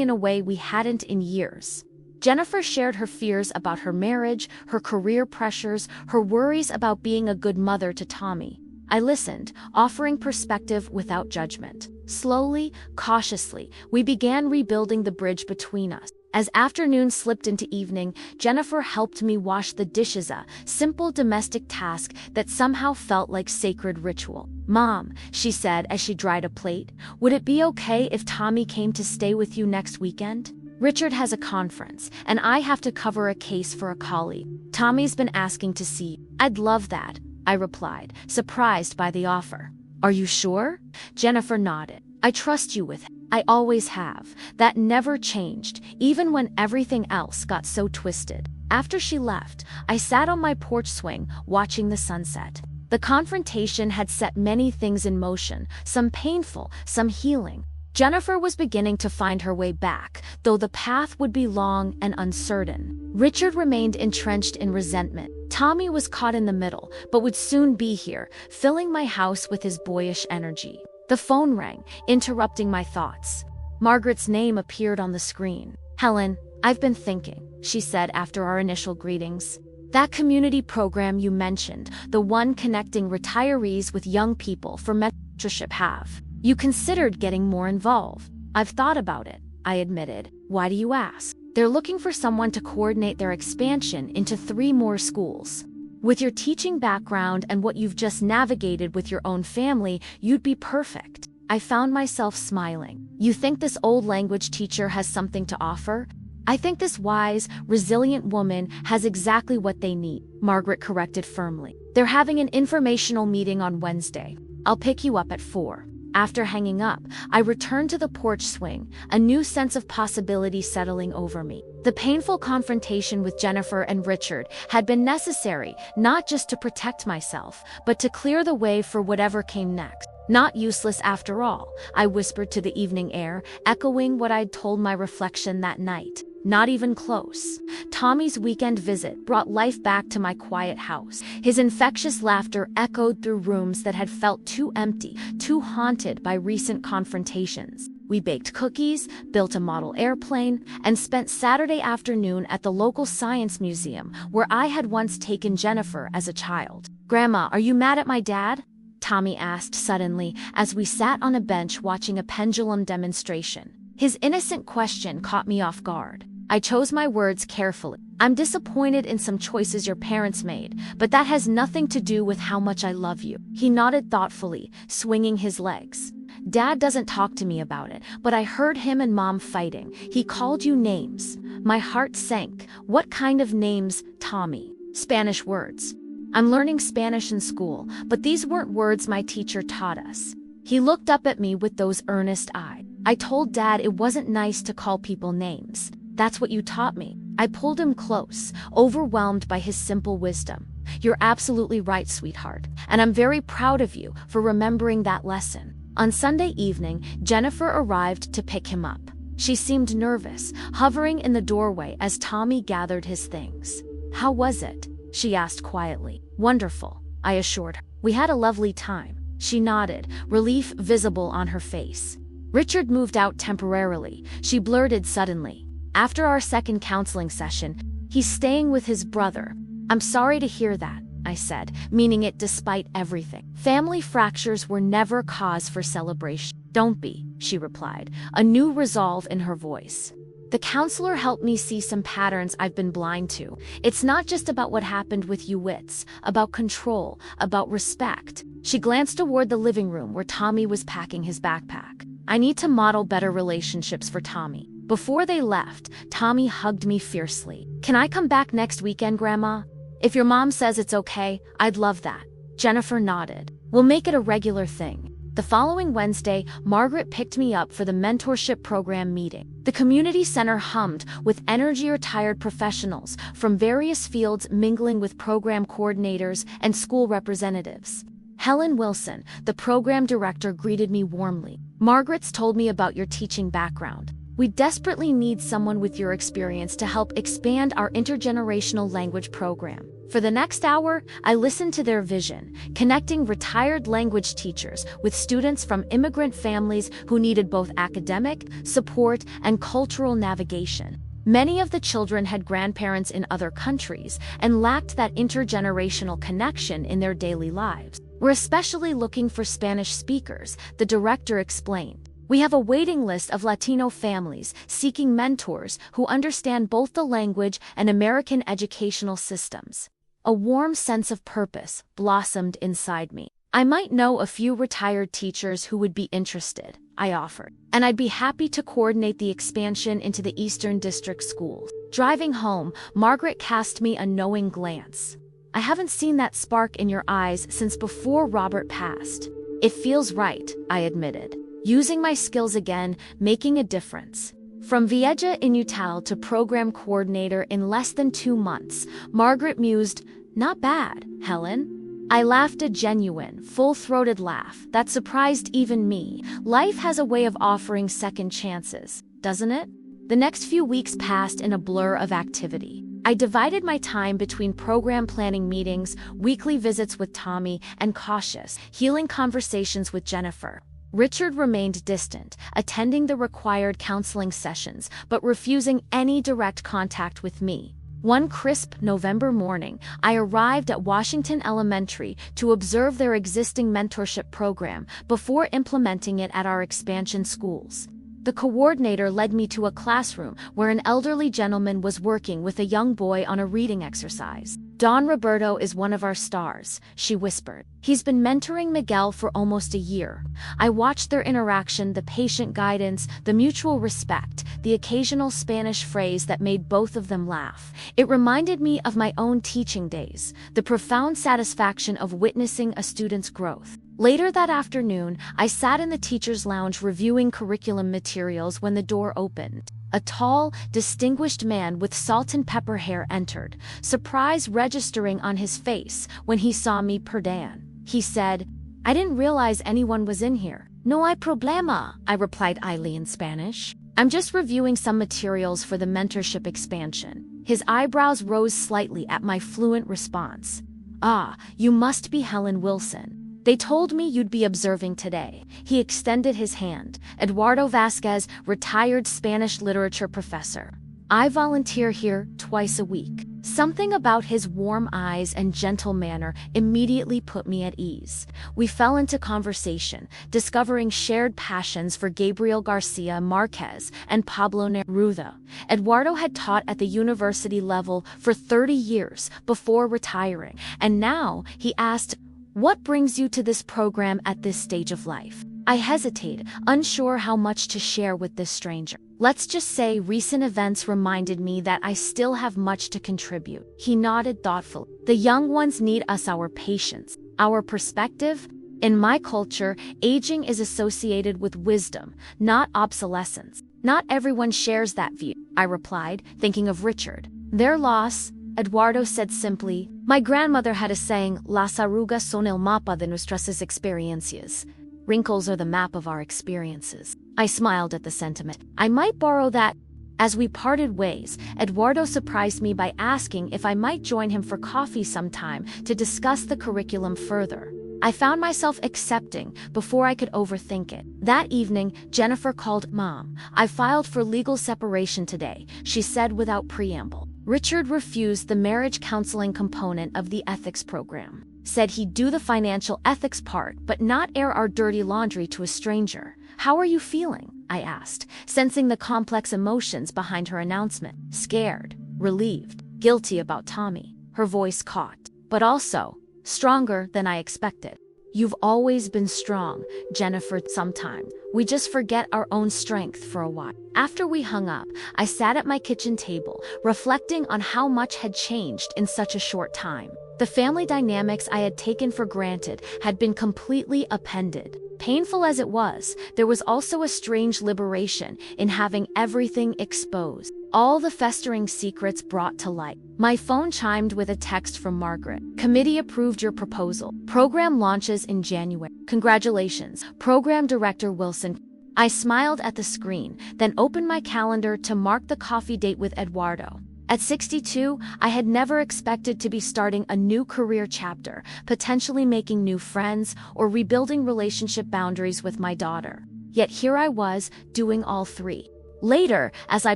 in a way we hadn't in years. Jennifer shared her fears about her marriage, her career pressures, her worries about being a good mother to Tommy. I listened, offering perspective without judgment. Slowly, cautiously, we began rebuilding the bridge between us. As afternoon slipped into evening, Jennifer helped me wash the dishes, a simple domestic task that somehow felt like sacred ritual. "Mom," she said as she dried a plate, "would it be okay if Tommy came to stay with you next weekend? Richard has a conference, and I have to cover a case for a colleague. Tommy's been asking to see you." "I'd love that," I replied, surprised by the offer. "Are you sure?" Jennifer nodded. "I trust you with him. I always have. That never changed, even when everything else got so twisted." After she left, I sat on my porch swing, watching the sunset. The confrontation had set many things in motion, some painful, some healing. Jennifer was beginning to find her way back, though the path would be long and uncertain. Richard remained entrenched in resentment. Tommy was caught in the middle, but would soon be here, filling my house with his boyish energy. The phone rang, interrupting my thoughts. Margaret's name appeared on the screen. "Helen, I've been thinking," she said after our initial greetings. "That community program you mentioned, the one connecting retirees with young people for mentorship, have you considered getting more involved?" "I've thought about it," I admitted. "Why do you ask?" "They're looking for someone to coordinate their expansion into 3 more schools. With your teaching background and what you've just navigated with your own family, you'd be perfect." I found myself smiling. "You think this old language teacher has something to offer?" "I think this wise, resilient woman has exactly what they need," Margaret corrected firmly. "They're having an informational meeting on Wednesday. I'll pick you up at 4. After hanging up, I returned to the porch swing, a new sense of possibility settling over me. The painful confrontation with Jennifer and Richard had been necessary, not just to protect myself, but to clear the way for whatever came next. Not useless after all, I whispered to the evening air, echoing what I'd told my reflection that night. Not even close. Tommy's weekend visit brought life back to my quiet house. His infectious laughter echoed through rooms that had felt too empty, too haunted by recent confrontations. We baked cookies, built a model airplane, and spent Saturday afternoon at the local science museum where I had once taken Jennifer as a child. "Grandma, are you mad at my dad?" Tommy asked suddenly as we sat on a bench watching a pendulum demonstration. His innocent question caught me off guard. I chose my words carefully. "I'm disappointed in some choices your parents made, but that has nothing to do with how much I love you." He nodded thoughtfully, swinging his legs. "Dad doesn't talk to me about it, but I heard him and Mom fighting. He called you names." My heart sank. "What kind of names, Tommy?" "Spanish words. I'm learning Spanish in school, but these weren't words my teacher taught us." He looked up at me with those earnest eyes. "I told Dad it wasn't nice to call people names. That's what you taught me." I pulled him close, overwhelmed by his simple wisdom. "You're absolutely right, sweetheart, and I'm very proud of you for remembering that lesson." On Sunday evening, Jennifer arrived to pick him up. She seemed nervous, hovering in the doorway as Tommy gathered his things. "How was it?" she asked quietly. "Wonderful," I assured her. "We had a lovely time." She nodded, relief visible on her face. "Richard moved out temporarily," she blurted suddenly. "After our second counseling session, he's staying with his brother." "I'm sorry to hear that," I said, meaning it despite everything. "Family fractures were never cause for celebration." "Don't be," she replied, a new resolve in her voice. "The counselor helped me see some patterns I've been blind to. It's not just about what happened with you Wits, about control, about respect." She glanced toward the living room where Tommy was packing his backpack. "I need to model better relationships for Tommy." Before they left, Tommy hugged me fiercely. "Can I come back next weekend, Grandma? If your mom says it's okay, I'd love that." Jennifer nodded. "We'll make it a regular thing." The following Wednesday, Margaret picked me up for the mentorship program meeting. The community center hummed with energy-retired professionals from various fields mingling with program coordinators and school representatives. Helen Wilson, the program director, greeted me warmly. "Margaret's told me about your teaching background. We desperately need someone with your experience to help expand our intergenerational language program." For the next hour, I listened to their vision, connecting retired language teachers with students from immigrant families who needed both academic support and cultural navigation. Many of the children had grandparents in other countries and lacked that intergenerational connection in their daily lives. "We're especially looking for Spanish speakers," the director explained. "We have a waiting list of Latino families seeking mentors who understand both the language and American educational systems." A warm sense of purpose blossomed inside me. "I might know a few retired teachers who would be interested," I offered, "and I'd be happy to coordinate the expansion into the Eastern District schools." Driving home, Margaret cast me a knowing glance. "I haven't seen that spark in your eyes since before Robert passed." "It feels right," I admitted. Using my skills again, making a difference. From Vieja Inutal to program coordinator in less than 2 months, Margaret mused, "Not bad, Helen." I laughed a genuine, full-throated laugh that surprised even me. Life has a way of offering second chances, doesn't it? The next few weeks passed in a blur of activity. I divided my time between program planning meetings, weekly visits with Tommy, and cautious, healing conversations with Jennifer. Richard remained distant, attending the required counseling sessions, but refusing any direct contact with me. One crisp November morning, I arrived at Washington Elementary to observe their existing mentorship program before implementing it at our expansion schools. The coordinator led me to a classroom where an elderly gentleman was working with a young boy on a reading exercise. "Don Roberto is one of our stars," she whispered. "He's been mentoring Miguel for almost a year." I watched their interaction, the patient guidance, the mutual respect, the occasional Spanish phrase that made both of them laugh. It reminded me of my own teaching days, the profound satisfaction of witnessing a student's growth. Later that afternoon, I sat in the teacher's lounge reviewing curriculum materials when the door opened. A tall, distinguished man with salt and pepper hair entered, surprise registering on his face when he saw me. "Perdón," he said. "I didn't realize anyone was in here." "No hay problema," I replied idly in Spanish. "I'm just reviewing some materials for the mentorship expansion." His eyebrows rose slightly at my fluent response. "Ah, you must be Helen Wilson. They told me you'd be observing today." He extended his hand. "Eduardo Vasquez, retired Spanish literature professor. I volunteer here twice a week." Something about his warm eyes and gentle manner immediately put me at ease. We fell into conversation, discovering shared passions for Gabriel Garcia Marquez and Pablo Neruda. Eduardo had taught at the university level for 30 years before retiring, and now he asked, "What brings you to this program at this stage of life?" I hesitated, unsure how much to share with this stranger. "Let's just say recent events reminded me that I still have much to contribute." He nodded thoughtfully. "The young ones need us, our patience, our perspective. In my culture, aging is associated with wisdom, not obsolescence." "Not everyone shares that view," I replied, thinking of Richard. "Their loss," Eduardo said simply. "My grandmother had a saying, las arrugas son el mapa de nuestras experiencias." Wrinkles are the map of our experiences. I smiled at the sentiment. I might borrow that. As we parted ways, Eduardo surprised me by asking if I might join him for coffee sometime to discuss the curriculum further. I found myself accepting before I could overthink it. That evening, Jennifer called. "Mom, I filed for legal separation today," she said without preamble. Richard refused the marriage counseling component of the ethics program. Said he'd do the financial ethics part but not air our dirty laundry to a stranger. "How are you feeling?" I asked, sensing the complex emotions behind her announcement. Scared, relieved, guilty about Tommy. Her voice caught, but also stronger than I expected. "You've always been strong, Jennifer. Sometimes we just forget our own strength for a while." After we hung up, I sat at my kitchen table, reflecting on how much had changed in such a short time. The family dynamics I had taken for granted had been completely upended. Painful as it was, there was also a strange liberation in having everything exposed. All the festering secrets brought to light. My phone chimed with a text from Margaret. Committee approved your proposal. Program launches in January. Congratulations, Program Director Wilson. I smiled at the screen, then opened my calendar to mark the coffee date with Eduardo. At 62, I had never expected to be starting a new career chapter, potentially making new friends or rebuilding relationship boundaries with my daughter. Yet here I was, doing all three. Later, as I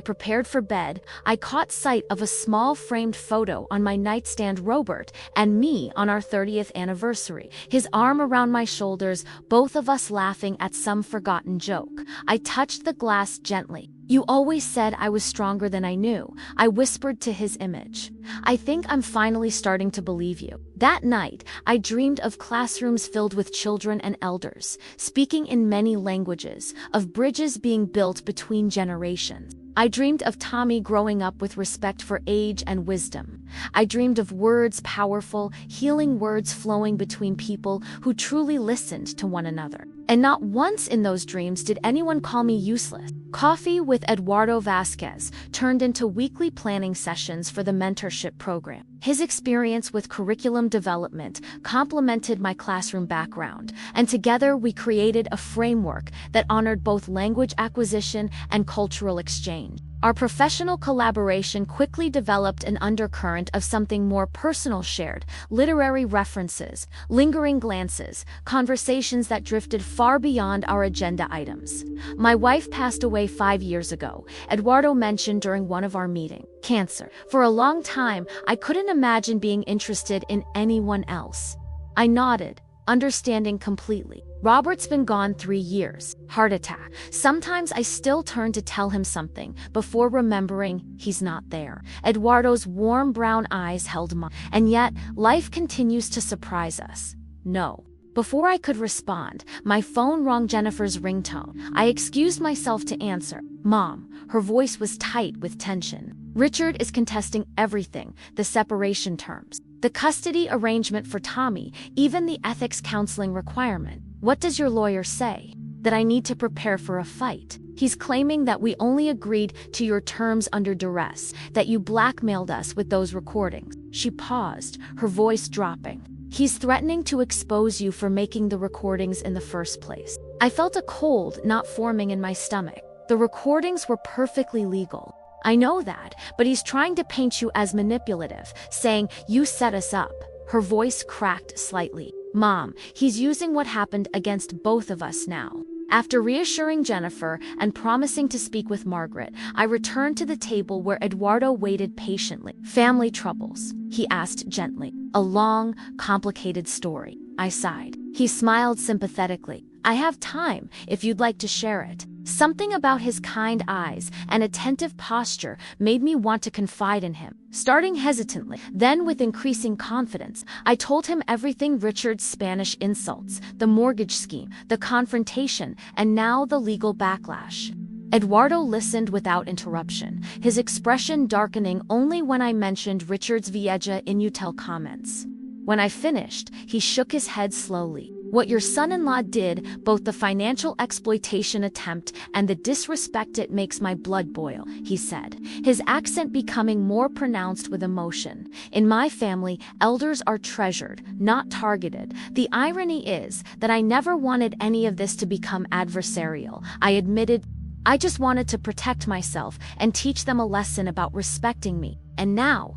prepared for bed, I caught sight of a small framed photo on my nightstand. Robert and me on our 30th anniversary, his arm around my shoulders, both of us laughing at some forgotten joke. I touched the glass gently. You always said I was stronger than I knew, I whispered to his image. I think I'm finally starting to believe you. That night, I dreamed of classrooms filled with children and elders, speaking in many languages, of bridges being built between generations. I dreamed of Tommy growing up with respect for age and wisdom. I dreamed of words, powerful, healing words flowing between people who truly listened to one another. And not once in those dreams did anyone call me useless. Coffee with Eduardo Vasquez turned into weekly planning sessions for the mentorship program. His experience with curriculum development complemented my classroom background, and together we created a framework that honored both language acquisition and cultural exchange. Our professional collaboration quickly developed an undercurrent of something more personal: shared literary references, lingering glances, conversations that drifted far beyond our agenda items. My wife passed away 5 years ago, Eduardo mentioned during one of our meetings. Cancer. For a long time, I couldn't imagine being interested in anyone else. I nodded, understanding completely. Robert's been gone 3 years. Heart attack. Sometimes I still turn to tell him something before remembering he's not there. Eduardo's warm brown eyes held mine. And yet, life continues to surprise us. No. Before I could respond, my phone rang. Jennifer's ringtone. I excused myself to answer. Mom. Her voice was tight with tension. Richard is contesting everything, the separation terms, the custody arrangement for Tommy, even the ethics counseling requirement. What does your lawyer say? That I need to prepare for a fight. He's claiming that we only agreed to your terms under duress, that you blackmailed us with those recordings. She paused, her voice dropping. He's threatening to expose you for making the recordings in the first place. I felt a cold knot forming in my stomach. The recordings were perfectly legal. I know that, but he's trying to paint you as manipulative, saying, you set us up. Her voice cracked slightly. Mom, he's using what happened against both of us now. After reassuring Jennifer and promising to speak with Margaret, I returned to the table where Eduardo waited patiently. Family troubles, he asked gently. A long, complicated story. I sighed. He smiled sympathetically. I have time, if you'd like to share it. Something about his kind eyes and attentive posture made me want to confide in him. Starting hesitantly, then with increasing confidence, I told him everything: Richard's Spanish insults, the mortgage scheme, the confrontation, and now the legal backlash. Eduardo listened without interruption, his expression darkening only when I mentioned Richard's Vieja Inutel comments. When I finished, he shook his head slowly. What your son-in-law did, both the financial exploitation attempt and the disrespect, it makes my blood boil, he said, his accent becoming more pronounced with emotion. In my family, elders are treasured, not targeted. The irony is that I never wanted any of this to become adversarial. I admitted, I just wanted to protect myself and teach them a lesson about respecting me. And now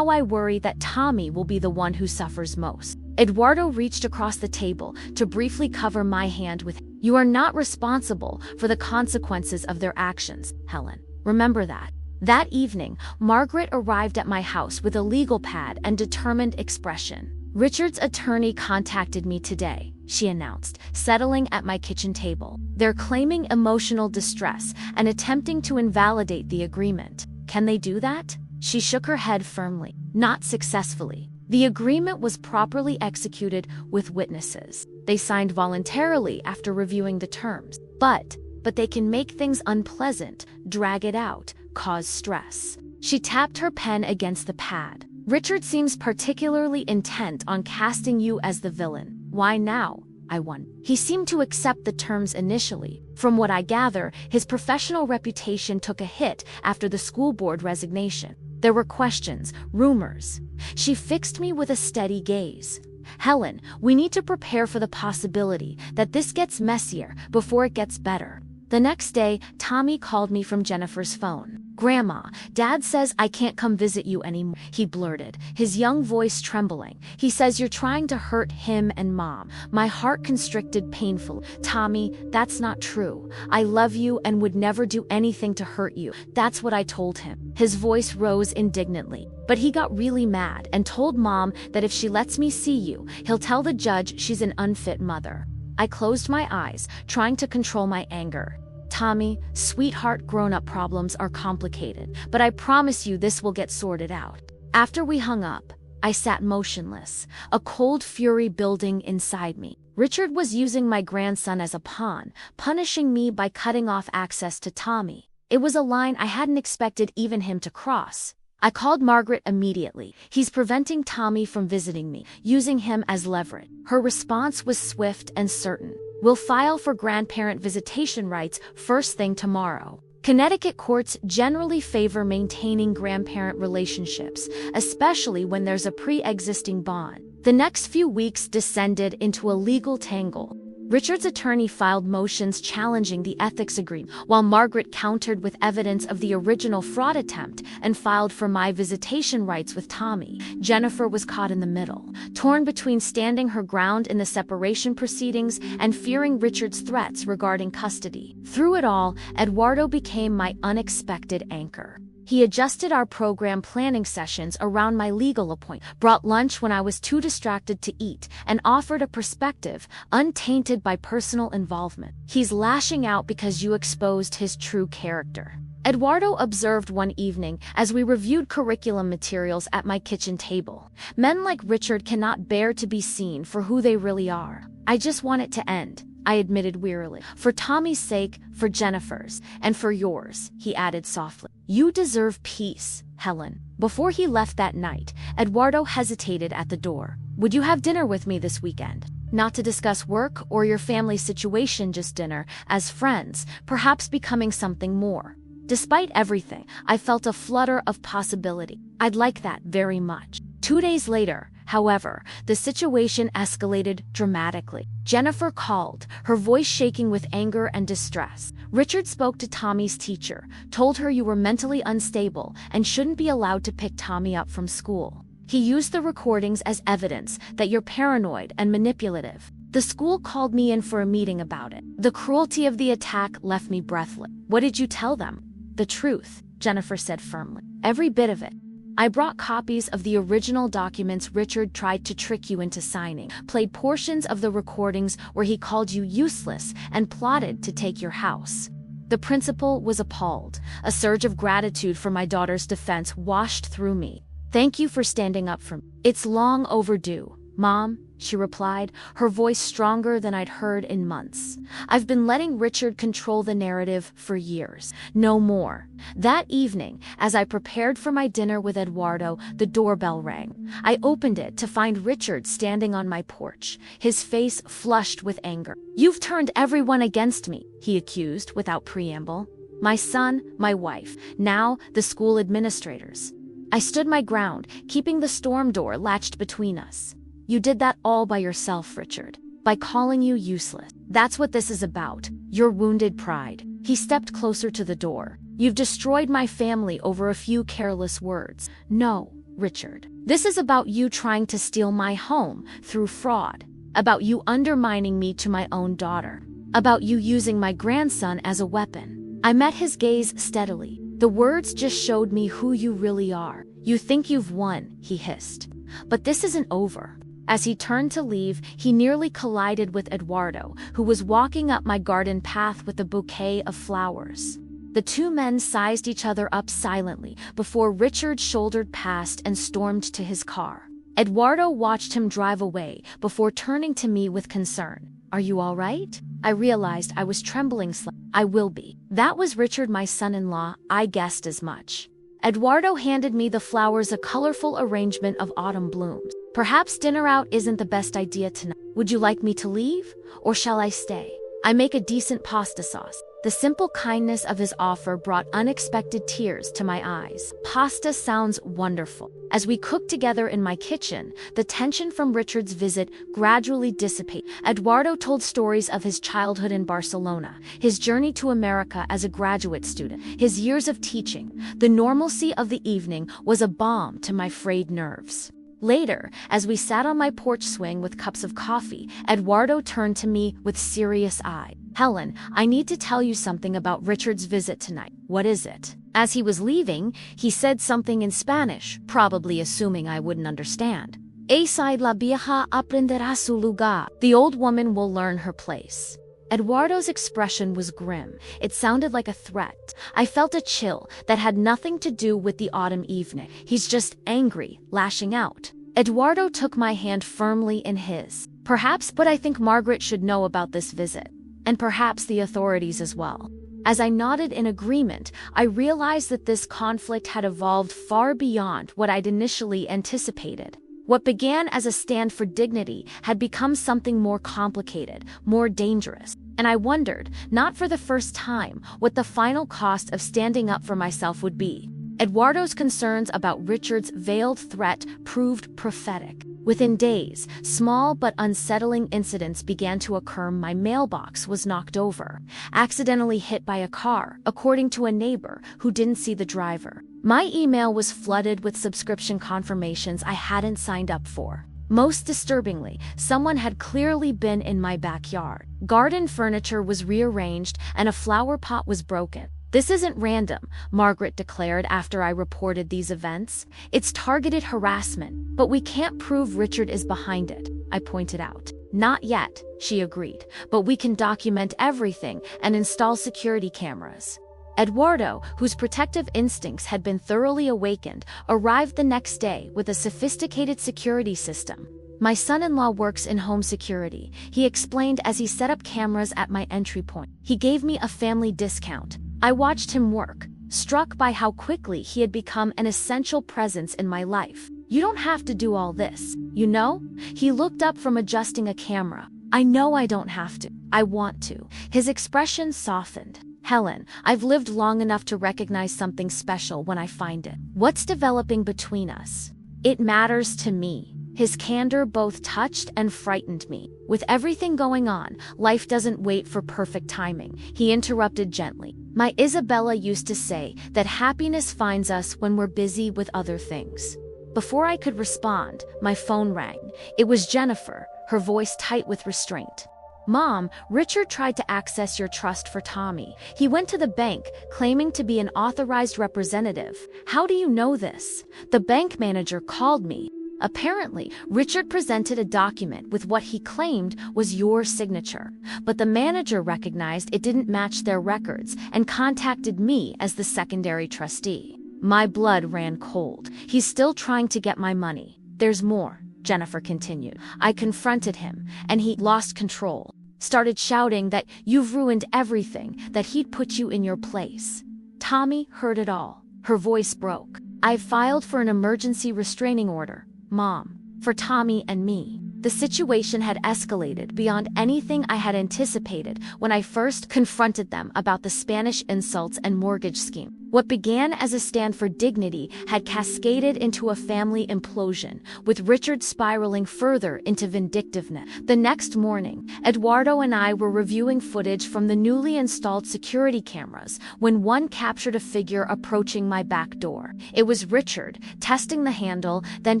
I worry that Tommy will be the one who suffers most. Eduardo reached across the table to briefly cover my hand with, you are not responsible for the consequences of their actions, Helen. Remember that. That evening, Margaret arrived at my house with a legal pad and determined expression. Richard's attorney contacted me today, she announced, settling at my kitchen table. They're claiming emotional distress and attempting to invalidate the agreement. Can they do that? She shook her head firmly. Not successfully. The agreement was properly executed with witnesses. They signed voluntarily after reviewing the terms. But they can make things unpleasant, drag it out, cause stress. She tapped her pen against the pad. Richard seems particularly intent on casting you as the villain. Why now? I won. He seemed to accept the terms initially. From what I gather, his professional reputation took a hit after the school board resignation. There were questions, rumors. She fixed me with a steady gaze. Helen, we need to prepare for the possibility that this gets messier before it gets better. The next day, Tommy called me from Jennifer's phone. Grandma, Dad says I can't come visit you anymore, he blurted, his young voice trembling. He says you're trying to hurt him and Mom. My heart constricted painfully. Tommy, that's not true. I love you and would never do anything to hurt you. That's what I told him. His voice rose indignantly. But he got really mad and told Mom that if she lets me see you, he'll tell the judge she's an unfit mother. I closed my eyes, trying to control my anger. Tommy, sweetheart, grown-up problems are complicated, but I promise you this will get sorted out. After we hung up, I sat motionless, a cold fury building inside me. Richard was using my grandson as a pawn, punishing me by cutting off access to Tommy. It was a line I hadn't expected even him to cross. I called Margaret immediately. He's preventing Tommy from visiting me, using him as leverage. Her response was swift and certain. We'll file for grandparent visitation rights first thing tomorrow. Connecticut courts generally favor maintaining grandparent relationships, especially when there's a pre-existing bond. The next few weeks descended into a legal tangle. Richard's attorney filed motions challenging the ethics agreement, while Margaret countered with evidence of the original fraud attempt and filed for my visitation rights with Tommy. Jennifer was caught in the middle, torn between standing her ground in the separation proceedings and fearing Richard's threats regarding custody. Through it all, Eduardo became my unexpected anchor. He adjusted our program planning sessions around my legal appointment, brought lunch when I was too distracted to eat, and offered a perspective untainted by personal involvement. He's lashing out because you exposed his true character, Eduardo observed one evening as we reviewed curriculum materials at my kitchen table. Men like Richard cannot bear to be seen for who they really are. I just want it to end, I admitted wearily. For Tommy's sake, for Jennifer's, and for yours, he added softly. You deserve peace, Helen. Before he left that night, Eduardo hesitated at the door. Would you have dinner with me this weekend? Not to discuss work or your family situation, just dinner, as friends, perhaps becoming something more. Despite everything, I felt a flutter of possibility. I'd like that very much. 2 days later, however, the situation escalated dramatically. Jennifer called, her voice shaking with anger and distress. Richard spoke to Tommy's teacher, told her you were mentally unstable and shouldn't be allowed to pick Tommy up from school. He used the recordings as evidence that you're paranoid and manipulative. The school called me in for a meeting about it. The cruelty of the attack left me breathless. What did you tell them? The truth, Jennifer said firmly. Every bit of it. I brought copies of the original documents Richard tried to trick you into signing, played portions of the recordings where he called you useless and plotted to take your house. The principal was appalled. A surge of gratitude for my daughter's defense washed through me. Thank you for standing up for me. It's long overdue, Mom, she replied, her voice stronger than I'd heard in months. I've been letting Richard control the narrative for years. No more. That evening, as I prepared for my dinner with Eduardo, the doorbell rang. I opened it to find Richard standing on my porch, his face flushed with anger. You've turned everyone against me, he accused without preamble. My son, my wife, now the school administrators. I stood my ground, keeping the storm door latched between us. You did that all by yourself, Richard. By calling you useless. That's what this is about. Your wounded pride. He stepped closer to the door. You've destroyed my family over a few careless words. No, Richard. This is about you trying to steal my home through fraud. About you undermining me to my own daughter. About you using my grandson as a weapon. I met his gaze steadily. The words just showed me who you really are. You think you've won, he hissed. But this isn't over. As he turned to leave, he nearly collided with Eduardo, who was walking up my garden path with a bouquet of flowers. The two men sized each other up silently before Richard shouldered past and stormed to his car. Eduardo watched him drive away before turning to me with concern. Are you all right? I realized I was trembling slightly. I will be. That was Richard, my son-in-law. I guessed as much. Eduardo handed me the flowers, a colorful arrangement of autumn blooms. Perhaps dinner out isn't the best idea tonight. Would you like me to leave, or shall I stay? I make a decent pasta sauce. The simple kindness of his offer brought unexpected tears to my eyes. Pasta sounds wonderful. As we cooked together in my kitchen, the tension from Richard's visit gradually dissipated. Eduardo told stories of his childhood in Barcelona, his journey to America as a graduate student, his years of teaching. The normalcy of the evening was a balm to my frayed nerves. Later, as we sat on my porch swing with cups of coffee, Eduardo turned to me with serious eyes. Helen, I need to tell you something about Richard's visit tonight. What is it? As he was leaving, he said something in Spanish, probably assuming I wouldn't understand. Esa la vieja aprenderá su lugar. The old woman will learn her place. Eduardo's expression was grim. It sounded like a threat. I felt a chill that had nothing to do with the autumn evening. He's just angry, lashing out. Eduardo took my hand firmly in his. Perhaps, but I think Margaret should know about this visit. And perhaps the authorities as well. As I nodded in agreement, I realized that this conflict had evolved far beyond what I'd initially anticipated. What began as a stand for dignity had become something more complicated, more dangerous. And I wondered, not for the first time, what the final cost of standing up for myself would be. Eduardo's concerns about Richard's veiled threat proved prophetic. Within days, small but unsettling incidents began to occur. My mailbox was knocked over, accidentally hit by a car, according to a neighbor who didn't see the driver. My email was flooded with subscription confirmations I hadn't signed up for. Most disturbingly, someone had clearly been in my backyard. Garden furniture was rearranged and a flower pot was broken. This isn't random, Margaret declared after I reported these events. It's targeted harassment, but we can't prove Richard is behind it, I pointed out. Not yet, she agreed, but we can document everything and install security cameras. Eduardo, whose protective instincts had been thoroughly awakened, arrived the next day with a sophisticated security system. My son-in-law works in home security, he explained as he set up cameras at my entry point. He gave me a family discount. I watched him work, struck by how quickly he had become an essential presence in my life. You don't have to do all this, you know? He looked up from adjusting a camera. I know I don't have to. I want to. His expression softened. Helen, I've lived long enough to recognize something special when I find it. What's developing between us? It matters to me. His candor both touched and frightened me. With everything going on, life doesn't wait for perfect timing, he interrupted gently. My Isabella used to say that happiness finds us when we're busy with other things. Before I could respond, my phone rang. It was Jennifer, her voice tight with restraint. Mom, Richard tried to access your trust for Tommy. He went to the bank, claiming to be an authorized representative. How do you know this? The bank manager called me. Apparently, Richard presented a document with what he claimed was your signature, but the manager recognized it didn't match their records and contacted me as the secondary trustee. My blood ran cold. He's still trying to get my money. There's more, Jennifer continued. I confronted him, and he lost control, started shouting that you've ruined everything, that he'd put you in your place. Tommy heard it all. Her voice broke. I've filed for an emergency restraining order, Mom, for Tommy and me. The situation had escalated beyond anything I had anticipated when I first confronted them about the Spanish insults and mortgage scheme. What began as a stand for dignity had cascaded into a family implosion, with Richard spiraling further into vindictiveness. The next morning, Eduardo and I were reviewing footage from the newly installed security cameras when one captured a figure approaching my back door. It was Richard, testing the handle, then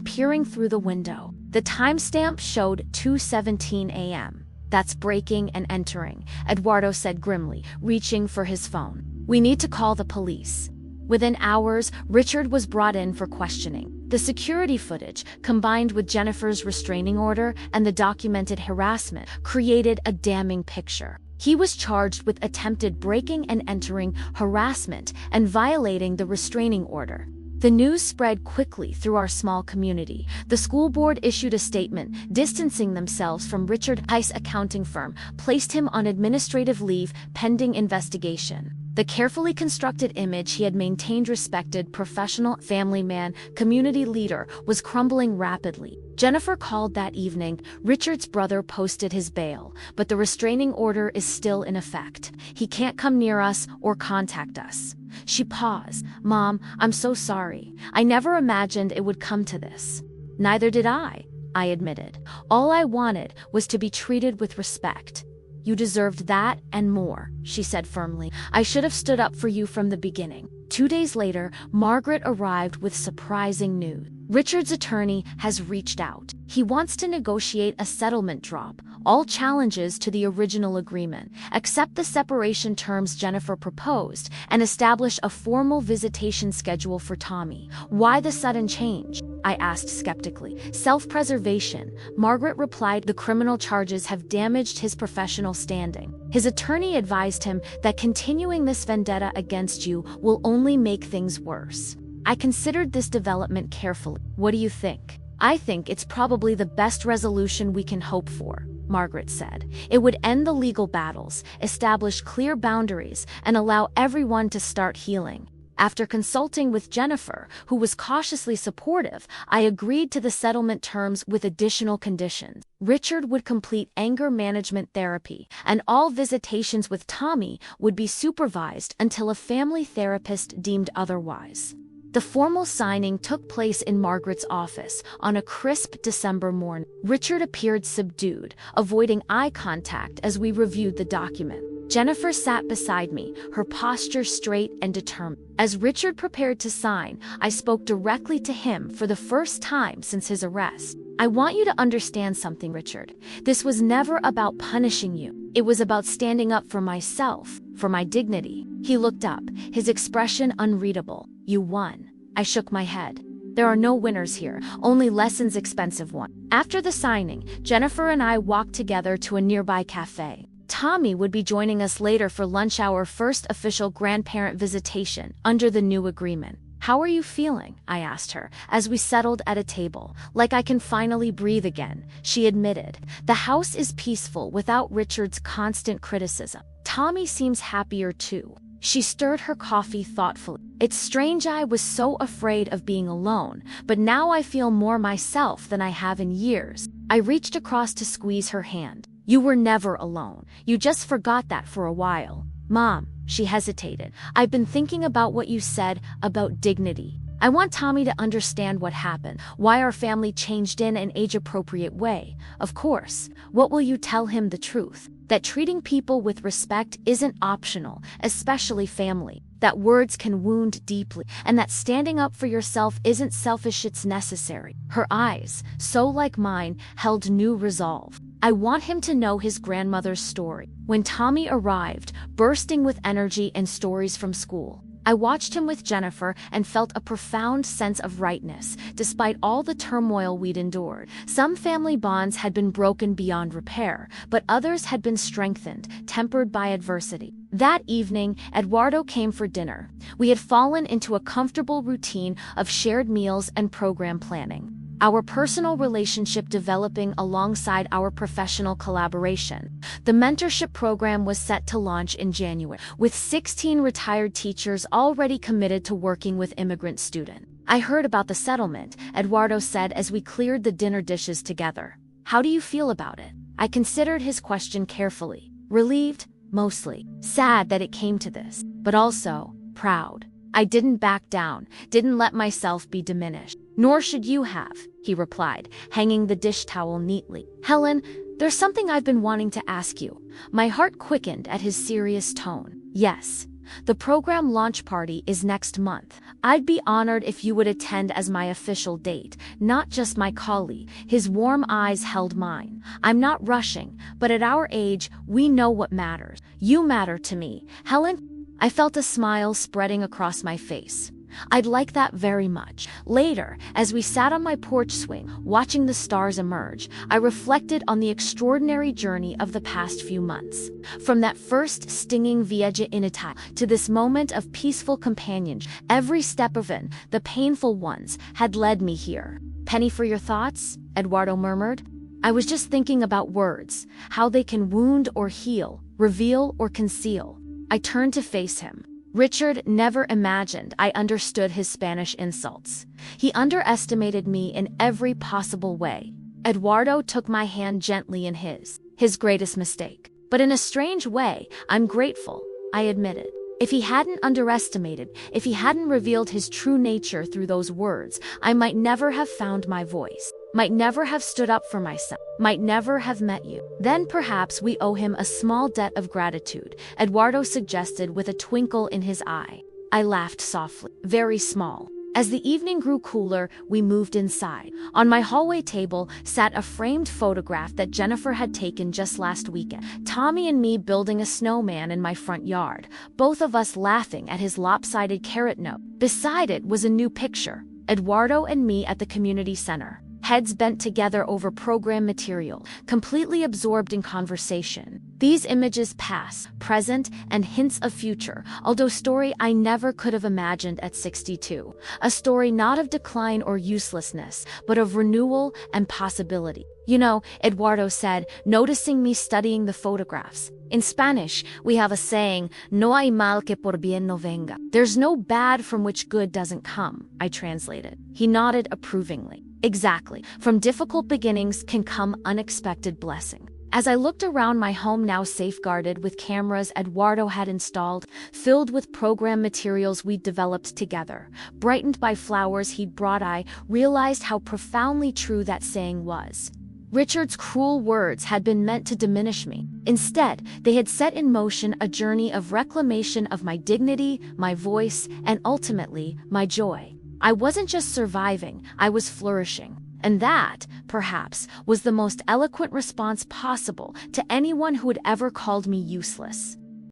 peering through the window. The timestamp showed 2:17 a.m. That's breaking and entering, Eduardo said grimly, reaching for his phone. We need to call the police. Within hours, Richard was brought in for questioning. The security footage, combined with Jennifer's restraining order and the documented harassment, created a damning picture. He was charged with attempted breaking and entering, harassment, and violating the restraining order. The news spread quickly through our small community. The school board issued a statement distancing themselves from Richard Heiss' accounting firm, placed him on administrative leave pending investigation. The carefully constructed image he had maintained respected professional, family man, community leader was crumbling rapidly. Jennifer called that evening. Richard's brother posted his bail, but the restraining order is still in effect. He can't come near us or contact us. She paused. Mom, I'm so sorry. I never imagined it would come to this. Neither did I admitted. All I wanted was to be treated with respect. You deserved that and more, she said firmly. I should have stood up for you from the beginning. 2 days later, Margaret arrived with surprising news. Richard's attorney has reached out. He wants to negotiate a settlement drop all challenges to the original agreement, accept the separation terms Jennifer proposed, and establish a formal visitation schedule for Tommy. Why the sudden change? I asked skeptically. Self-preservation, Margaret replied. The criminal charges have damaged his professional standing. His attorney advised him that continuing this vendetta against you will only make things worse. I considered this development carefully. What do you think? I think it's probably the best resolution we can hope for, Margaret said. It would end the legal battles, establish clear boundaries, and allow everyone to start healing. After consulting with Jennifer, who was cautiously supportive, I agreed to the settlement terms with additional conditions. Richard would complete anger management therapy, and all visitations with Tommy would be supervised until a family therapist deemed otherwise. The formal signing took place in Margaret's office on a crisp December morning. Richard appeared subdued, avoiding eye contact as we reviewed the document. Jennifer sat beside me, her posture straight and determined. As Richard prepared to sign, I spoke directly to him for the first time since his arrest. I want you to understand something, Richard. This was never about punishing you. It was about standing up for myself, for my dignity. He looked up, his expression unreadable. You won. I shook my head. There are no winners here, only lessons, expensive ones. After the signing, Jennifer and I walked together to a nearby cafe. Tommy would be joining us later for lunch, our first official grandparent visitation under the new agreement. How are you feeling? I asked her, as we settled at a table. Like I can finally breathe again, she admitted. The house is peaceful without Richard's constant criticism. Tommy seems happier too. She stirred her coffee thoughtfully. It's strange, I was so afraid of being alone, but now I feel more myself than I have in years. I reached across to squeeze her hand. You were never alone. You just forgot that for a while. Mom, she hesitated. I've been thinking about what you said about dignity. I want Tommy to understand what happened, why our family changed in an age-appropriate way. Of course. What will you tell him? The truth. That treating people with respect isn't optional, especially family. That words can wound deeply, and that standing up for yourself isn't selfish, it's necessary. Her eyes, so like mine, held new resolve. I want him to know his grandmother's story. When Tommy arrived, bursting with energy and stories from school, I watched him with Jennifer and felt a profound sense of rightness, despite all the turmoil we'd endured. Some family bonds had been broken beyond repair, but others had been strengthened, tempered by adversity. That evening, Eduardo came for dinner. We had fallen into a comfortable routine of shared meals and program planning, our personal relationship developing alongside our professional collaboration. The mentorship program was set to launch in January, with 16 retired teachers already committed to working with immigrant students. I heard about the settlement, Eduardo said as we cleared the dinner dishes together. How do you feel about it? I considered his question carefully. Relieved? Mostly. Sad that it came to this, but also proud. I didn't back down, didn't let myself be diminished. Nor should you have, he replied, hanging the dish towel neatly. Helen, there's something I've been wanting to ask you. My heart quickened at his serious tone. Yes. The program launch party is next month. I'd be honored if you would attend as my official date, not just my colleague. His warm eyes held mine. I'm not rushing, but at our age, we know what matters. You matter to me, Helen. I felt a smile spreading across my face. I'd like that very much. Later, as we sat on my porch swing, watching the stars emerge, I reflected on the extraordinary journey of the past few months. From that first stinging viaje in Italy to this moment of peaceful companionship, every step of it, the painful ones, had led me here. Penny for your thoughts? Eduardo murmured. I was just thinking about words, how they can wound or heal, reveal or conceal. I turned to face him. Richard never imagined I understood his Spanish insults. He underestimated me in every possible way. Eduardo took my hand gently in his greatest mistake. But in a strange way, I'm grateful, I admitted. If he hadn't underestimated, if he hadn't revealed his true nature through those words, I might never have found my voice, might never have stood up for myself, might never have met you. Then perhaps we owe him a small debt of gratitude, Eduardo suggested with a twinkle in his eye. I laughed softly, very small. As the evening grew cooler, we moved inside. On my hallway table sat a framed photograph that Jennifer had taken just last weekend. Tommy and me building a snowman in my front yard, both of us laughing at his lopsided carrot nose. Beside it was a new picture, Eduardo and me at the community center, heads bent together over program material, completely absorbed in conversation. These images past, present, and hints of future, although story I never could have imagined at 62. A story not of decline or uselessness, but of renewal and possibility. You know, Eduardo said, noticing me studying the photographs. In Spanish, we have a saying, no hay mal que por bien no venga. There's no bad from which good doesn't come, I translated. He nodded approvingly. Exactly. From difficult beginnings can come unexpected blessing. As I looked around my home, now safeguarded with cameras Eduardo had installed, filled with program materials we'd developed together, brightened by flowers he'd brought, I realized how profoundly true that saying was. Richard's cruel words had been meant to diminish me. Instead, they had set in motion a journey of reclamation of my dignity, my voice, and ultimately, my joy. I wasn't just surviving, I was flourishing. And that, perhaps, was the most eloquent response possible to anyone who had ever called me useless.